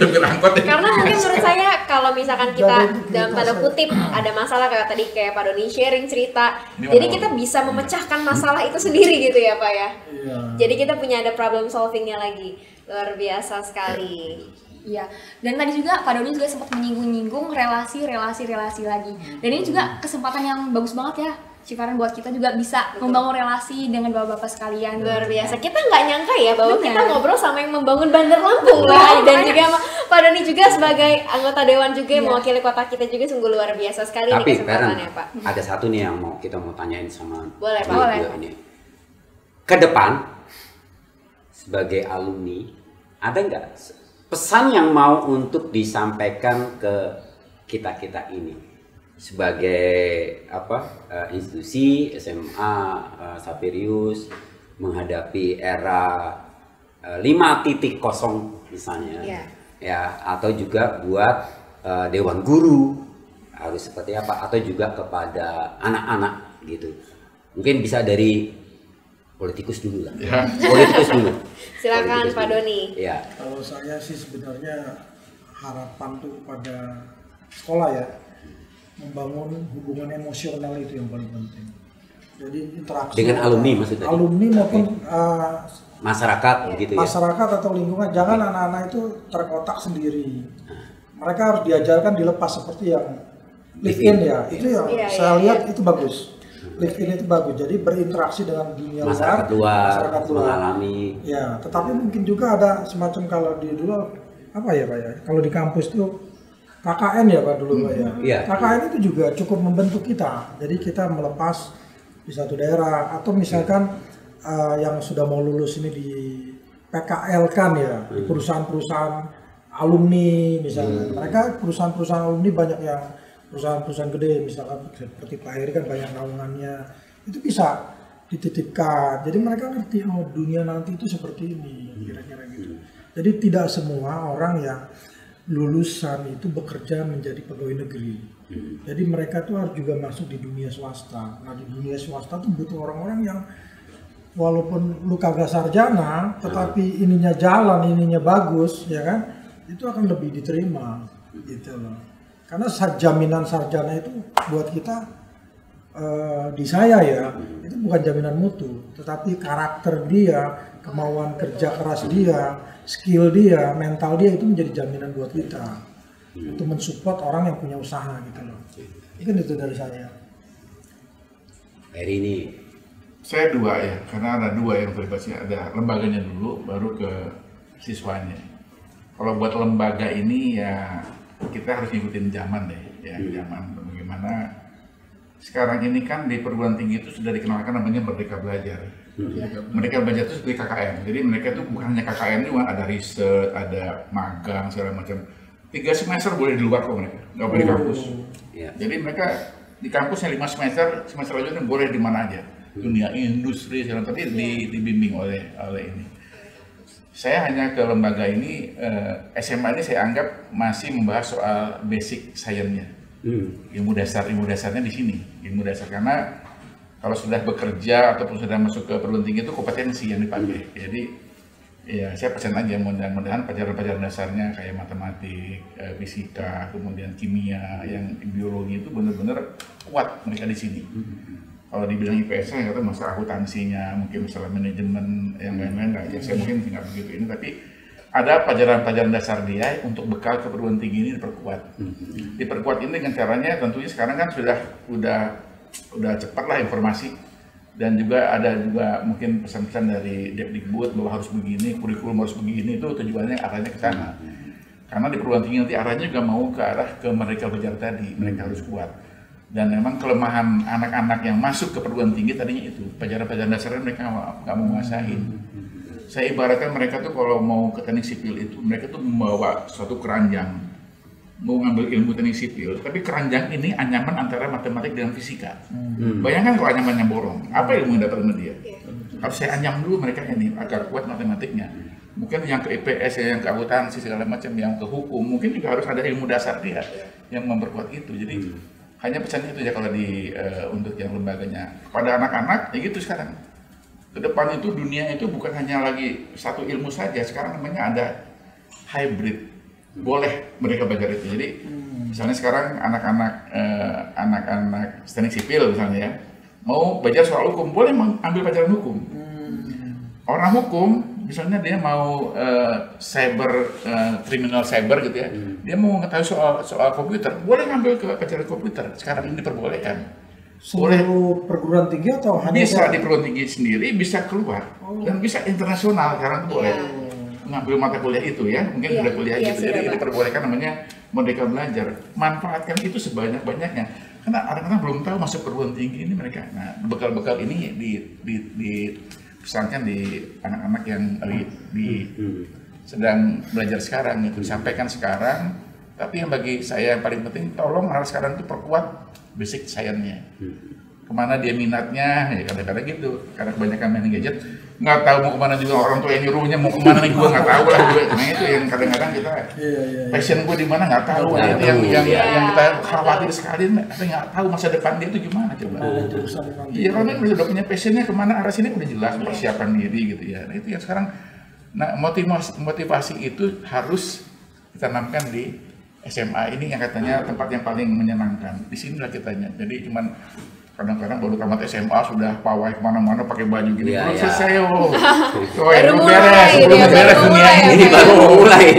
supir angkot ya. Karena mungkin menurut saya kalau misalkan kita dalam tanda kutip ada masalah kayak Pak Doni sharing cerita, jadi kita bisa memecahkan masalah itu sendiri gitu ya Pak ya. Iya. Jadi kita punya ada problem solvingnya lagi, luar biasa sekali. Iya, dan tadi juga Pak Doni juga sempat menyinggung-nyinggung relasi lagi. Dan ini juga kesempatan yang bagus banget ya, Ciparan, buat kita juga bisa membangun relasi dengan bapak-bapak sekalian. Luar biasa, kita nggak nyangka ya bahwa Bener. kita ngobrol sama yang membangun Bandar Lampung lah, dan juga sama Pak Doni juga sebagai anggota Dewan juga yang mewakili kota kita juga sungguh luar biasa sekali. Tapi nih kesempatannya Feren, Pak. ada satu nih yang mau kita tanyain sama Boleh, Pak. beliau Boleh. ini. Ke depan sebagai alumni, ada nggak pesan yang mau untuk disampaikan ke kita ini sebagai institusi SMA Saperius menghadapi era 5.0 misalnya, ya, atau juga buat Dewan Guru harus seperti apa, atau juga kepada anak-anak gitu. Mungkin bisa dari politikus dulu lah. Ya. Politikus dulu. Silakan Politikus Pak dulu. Doni. Ya. Kalau saya sih sebenarnya harapan tuh pada sekolah ya, membangun hubungan emosional itu yang paling penting. Jadi interaksi Dengan alumni maksudnya? Alumni maupun Masyarakat begitu ya. masyarakat atau lingkungan, jangan anak-anak itu terkotak sendiri. Mereka harus diajarkan dilepas seperti yang live in ya. Itu yang saya lihat itu bagus. Live in itu bagus. Jadi berinteraksi dengan dunia Masyarakat luar, masyarakat luar. mengalami. Ya, tetapi mungkin juga ada semacam kalau di dulu apa ya Pak ya? Kalau di kampus itu KKN ya Pak dulu Pak ya. Iya. KKN itu juga cukup membentuk kita. Jadi kita melepas di satu daerah atau misalkan yang sudah mau lulus ini di PKL kan ya, di perusahaan-perusahaan alumni misalnya. Mereka perusahaan-perusahaan alumni banyak yang perusahaan-perusahaan gede misalkan seperti Pak Heri kan banyak naungannya. Itu bisa dititipkan. Jadi mereka ngerti oh dunia nanti itu seperti ini kira-kira gitu. Jadi tidak semua orang yang lulusan itu bekerja menjadi pegawai negeri. Jadi mereka tuh harus juga masuk di dunia swasta. Nah di dunia swasta tuh butuh orang-orang yang walaupun lu kagak sarjana, tetapi ininya jalan, ininya bagus, ya kan? Itu akan lebih diterima, gitu loh. Karena jaminan sarjana itu buat kita di saya ya, itu bukan jaminan mutu, tetapi karakter dia, kemauan kerja keras dia, skill dia, mental dia itu menjadi jaminan buat kita untuk mensupport orang yang punya usaha gitu loh. Itu dari saya. Hari ini Saya dua ya, karena ada dua yang terlibatnya, ada lembaganya dulu, baru ke siswanya. Kalau buat lembaga ini ya kita harus ngikutin zaman deh, ya zaman bagaimana sekarang ini kan di perguruan tinggi itu sudah dikenalkan namanya Merdeka Belajar. Merdeka Belajar itu seperti KKN, jadi mereka itu bukan hanya KKN juga, ada riset, ada magang segala macam. 3 semester boleh di luar kok mereka, nggak boleh di kampus. Jadi mereka di kampusnya 5 semester, semester lanjutnya boleh di mana aja. Dunia industri segala, tapi dibimbing oleh ini. Saya hanya ke lembaga ini, SMA ini saya anggap masih membahas soal basic science-nya. Ilmu dasarnya di sini. Ilmu dasar, karena kalau sudah bekerja ataupun sudah masuk ke perguruan tinggi itu kompetensi yang dipakai. Jadi ya saya pesan aja mudah-mudahan pelajaran-pelajaran dasarnya kayak matematik, fisika, kemudian kimia, yang biologi itu benar-benar kuat mereka di sini. Kalau dibilang IPS saya kata masalah akuntansinya, mungkin masalah manajemen yang lain-lain ya saya mungkin tidak begitu ini, tapi ada pelajaran-pelajaran dasar dia untuk bekal ke perguruan tinggi ini diperkuat. Diperkuat ini dengan caranya tentunya sekarang kan udah cepat lah informasi, dan juga ada juga mungkin pesan-pesan dari Depdikbud bahwa harus begini, kurikulum harus begini, itu tujuannya arahnya ke sana. Karena di perguruan tinggi nanti arahnya juga mau ke arah ke Merdeka Belajar tadi, mereka harus kuat. Dan memang kelemahan anak-anak yang masuk ke perguruan tinggi tadinya itu pelajaran-pelajaran dasarnya mereka nggak mau menguasain. Saya ibaratkan mereka tuh kalau mau ke teknik sipil itu mereka tuh membawa suatu keranjang, mau ngambil ilmu teknik sipil, tapi keranjang ini anyaman antara matematik dan fisika. Bayangkan kalau anyamannya bolong, apa ilmu yang dapat sama dia? Harus saya anyam dulu mereka ini agar kuat matematiknya. Mungkin yang ke IPS, yang ke akuntansi segala macam, yang ke hukum, mungkin juga harus ada ilmu dasar dia yang memperkuat itu. Jadi hanya pesan itu ya kalau untuk yang lembaganya pada anak-anak ya gitu sekarang. Ke depan itu dunia itu bukan hanya lagi satu ilmu saja, sekarang namanya ada hybrid. boleh mereka belajar itu. Jadi misalnya sekarang anak-anak teknik sipil misalnya ya, mau belajar soal hukum, boleh ambil pelajaran hukum. Orang hukum, misalnya dia mau kriminal cyber gitu ya, dia mau mengetahui soal komputer, boleh ngambil ke pelajaran komputer. Sekarang ini diperbolehkan. Boleh perguruan tinggi atau hanya bisa di perguruan tinggi sendiri, bisa keluar dan bisa internasional sekarang boleh ngambil mata kuliah itu ya, mungkin sudah kuliah gitu. Jadi diperbolehkan, namanya Merdeka Belajar. Manfaatkan itu sebanyak-banyaknya. Karena kadang-kadang belum tahu masuk perguruan tinggi ini mereka. Nah, bekal-bekal ini dipesankan di anak-anak yang sedang belajar sekarang itu, disampaikan sekarang. Tapi yang bagi saya yang paling penting, tolong hal sekarang itu perkuat basic science-nya. Kemana dia minatnya, ya kadang-kadang gitu. Karena kebanyakan main gadget, nggak tahu mau kemana juga, orang tua yang nyuruhnya mau kemana nih, gue nggak tahu lah gue. Nah itu yang kadang-kadang kita, passion gue di mana nggak tahu. Itu yang kita khawatir sekali, tapi nggak tahu masa depan dia itu gimana coba. Iya, karena udah punya passionnya kemana arah sini udah jelas, persiapan diri gitu ya. Nah itu yang sekarang, nah motivasi itu harus ditanamkan di SMA ini yang katanya tempat yang paling menyenangkan. Di sinilah kitanya. Jadi cuman kadang-kadang baru tamat SMA sudah pawai kemana-mana pakai baju gini. Belum selesai belum beres dunia ini,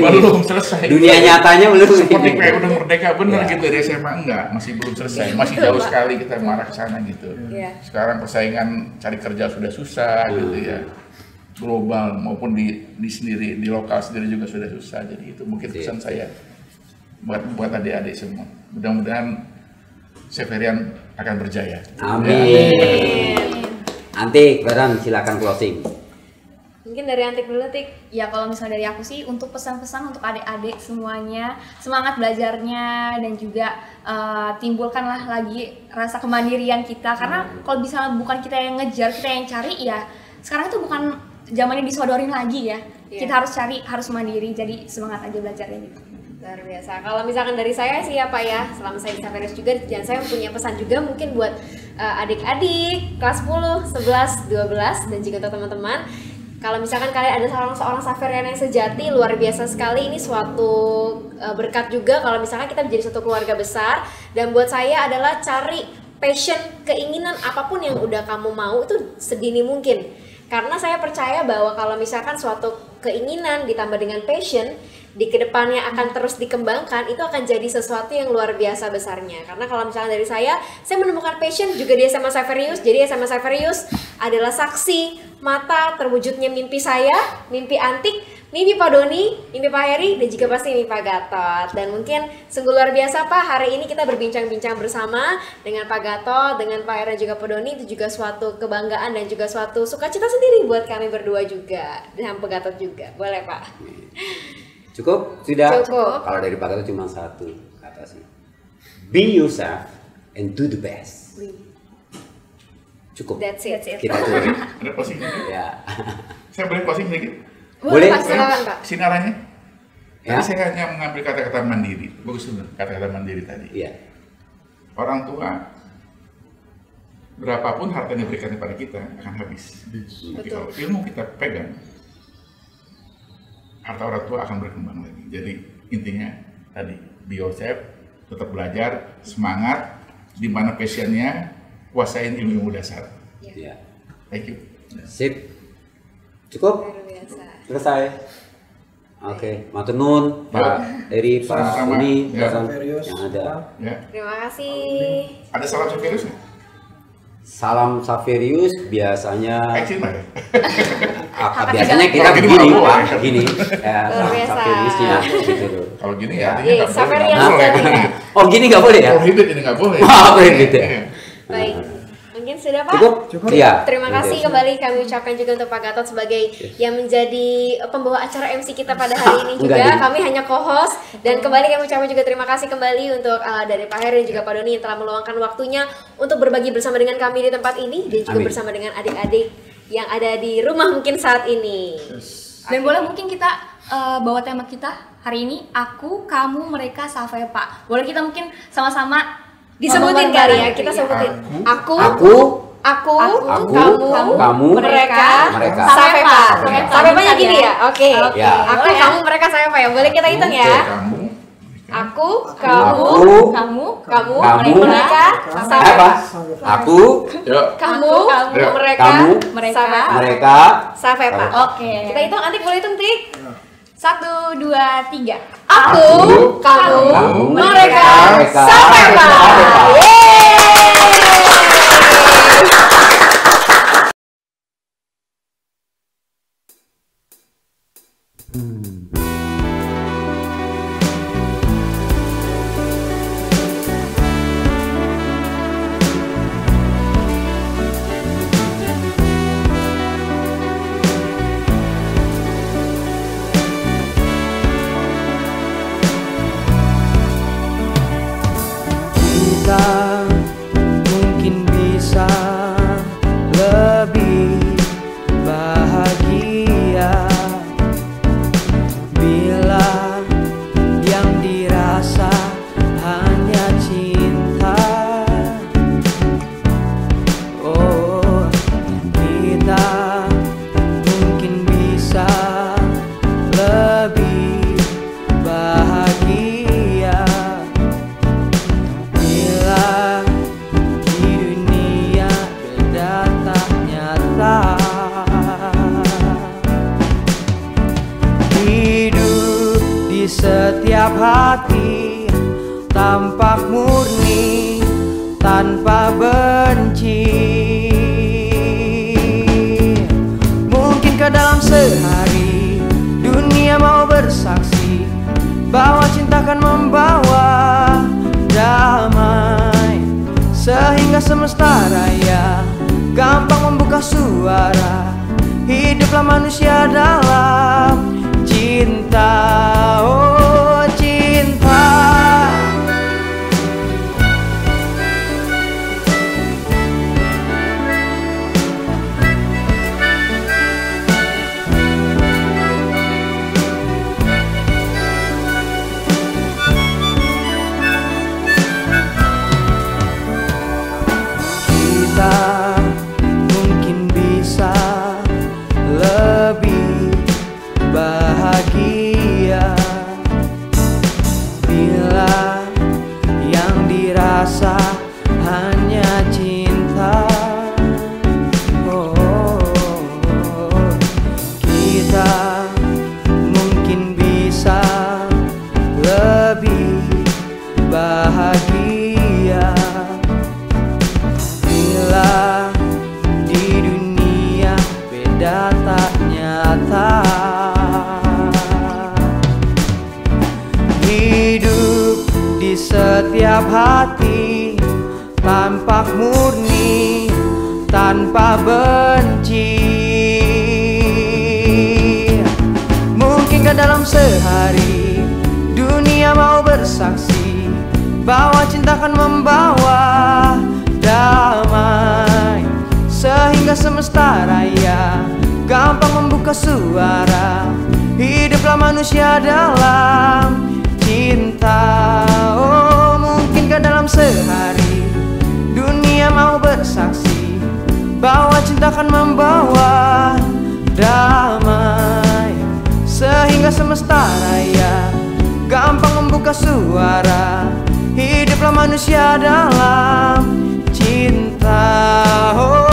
belum selesai. Dunia nyatanya belum. Seperti kayak udah merdeka bener gitu dari SMA, enggak, masih belum selesai, masih jauh sekali kita marah ke sana gitu. Sekarang persaingan cari kerja sudah susah gitu ya. Global maupun di sendiri, di lokal sendiri juga sudah susah. Jadi itu mungkin pesan saya buat adik-adik semua. Mudah-mudahan Severian akan berjaya. Amin. Antik, Baran silakan closing. Mungkin dari Antik dulu, Tik. Ya kalau misalnya dari aku sih, untuk pesan-pesan untuk adik-adik semuanya, semangat belajarnya dan juga timbulkanlah lagi rasa kemandirian kita. Karena kalau misalnya bukan kita yang ngejar, kita yang cari, ya sekarang itu bukan zamannya disodorin lagi ya. Kita harus cari, harus mandiri, jadi semangat aja belajarnya gitu. Luar biasa. Kalau misalkan dari saya sih apa ya, selama saya di Xaverius juga, dan saya punya pesan juga mungkin buat adik-adik kelas 10, 11, 12 dan juga untuk teman-teman. Kalau misalkan kalian ada seorang Xaverian yang sejati, luar biasa sekali, ini suatu berkat juga kalau misalkan kita menjadi suatu keluarga besar. Dan buat saya adalah cari passion, keinginan apapun yang udah kamu mau itu sedini mungkin. Karena saya percaya bahwa kalau misalkan suatu keinginan ditambah dengan passion, di kedepannya akan terus dikembangkan, itu akan jadi sesuatu yang luar biasa besarnya. Karena kalau misalnya dari saya menemukan passion juga di SMA Xaverius. Jadi SMA Xaverius adalah saksi mata terwujudnya mimpi saya, mimpi Antik, mimpi Pak Doni, mimpi Pak Heri, dan juga pasti mimpi Pak Gatot. Dan mungkin sungguh luar biasa Pak, hari ini kita berbincang-bincang bersama dengan Pak Gatot, dengan Pak Heri dan juga Pak Doni. Itu juga suatu kebanggaan dan juga suatu sukacita sendiri buat kami berdua juga, dan Pak Gatot juga. Boleh Pak? Cukup? Sudah? Cukup. Kalau dari Pak Gatot cuma satu kata sih. Be yourself and do the best. Cukup. That's it. Kita tuh. Ada posting Ya. Saya boleh posting sedikit? Boleh. Pak, silakan Pak. Sinaranya? Ya. Tadi saya hanya mengambil kata-kata mandiri. Bagus benar kata-kata mandiri tadi. Iya. Orang tua berapapun harta yang diberikan kepada kita akan habis. Tapi kalau ilmu kita pegang, harta orang tua akan berkembang lagi. Jadi intinya tadi, be yourself, tetap belajar, semangat, di mana passionnya, kuasain ilmu dasar. Iya. Thank you. Sip. Cukup? Luar biasa. Selesai. Oke, matur nuwun Pak Heri, Pak Sama-sama. Doni, Ya. yang ada. Ya. Terima kasih. Ada salam Xaverius nggak? Salam Xaverius biasanya Action lah ya. biasanya kita Kalau gini begini nggak Pak, boleh. gini. Luar biasa. Xaveriusnya gitu loh. Kalau gini Ya. artinya nggak boleh. Xaverius Nggak boleh. tadi. Oh gini nggak boleh ya? Prohibit ini nggak boleh. Wah, prohibit ya. Iya. Baik. Mungkin sudah Pak? Cukup? Iya. Terima kasih kembali kami ucapkan juga untuk Pak Gatot sebagai yang menjadi pembawa acara MC kita pada hari ini juga. Enggak, Kami hanya co-host, dan kembali kami ucapkan juga terima kasih kembali untuk dari Pak Heri dan juga Pak Doni yang telah meluangkan waktunya untuk berbagi bersama dengan kami di tempat ini dan juga Amin. bersama dengan adik-adik yang ada di rumah mungkin saat ini. Dan boleh mungkin kita bawa tema kita hari ini, aku, kamu, mereka, Save, Pak. Boleh kita mungkin sama-sama Disebutin ngomong kali ya, bareng-bareng. kita Iya. sebutin. Aku, Aku, Aku, kamu, mereka, mereka. sampai Pak. Sampai Sampai Pak Pak gini ya? Oke. Ya. Aku, kamu, mereka, sampai Pak ya. Boleh kita hitung ya? Kamu, Aku, kamu, mereka, sampai Apa? Pak. Aku, yuk. Kamu, mereka, kamu, sampai Pak. mereka, Sampai Pak. Oke. Kita hitung, Antik boleh hitung, Tik? 1, 2, 3. Aku, kamu, mereka, mereka, sampai Pak. sampai Pak. Yeay! Kita mungkin bisa lebih bahagia bila yang dirasa hanya cinta. Oh, kita mungkin bisa lebih bahagia bila di dunia beda tak nyata. Hidup di setiap hati tampak murni tanpa benci. Mungkinkah dalam sehari dunia mau bersaksi bahwa cinta akan membawa damai, sehingga semesta raya gampang membuka suara. Hiduplah manusia dalam cinta, oh cinta. Kita mungkin bisa lebih bahagia bila yang dirasa hanya cinta. Oh, kita mungkin bisa lebih bahagia bila di dunia beda tak nyata. Hidup di setiap hati tampak murni tanpa benci. Mungkinkah dalam sehari dunia mau bersaksi bahwa cinta akan membawa damai, sehingga semesta raya gampang membuka suara. Hiduplah manusia dalam cinta. Oh, mungkinkah dalam sehari dunia mau bersaksi bahwa cinta akan membawa damai, sehingga semesta raya gampang membuka suara. Hiduplah manusia dalam cinta. Oh,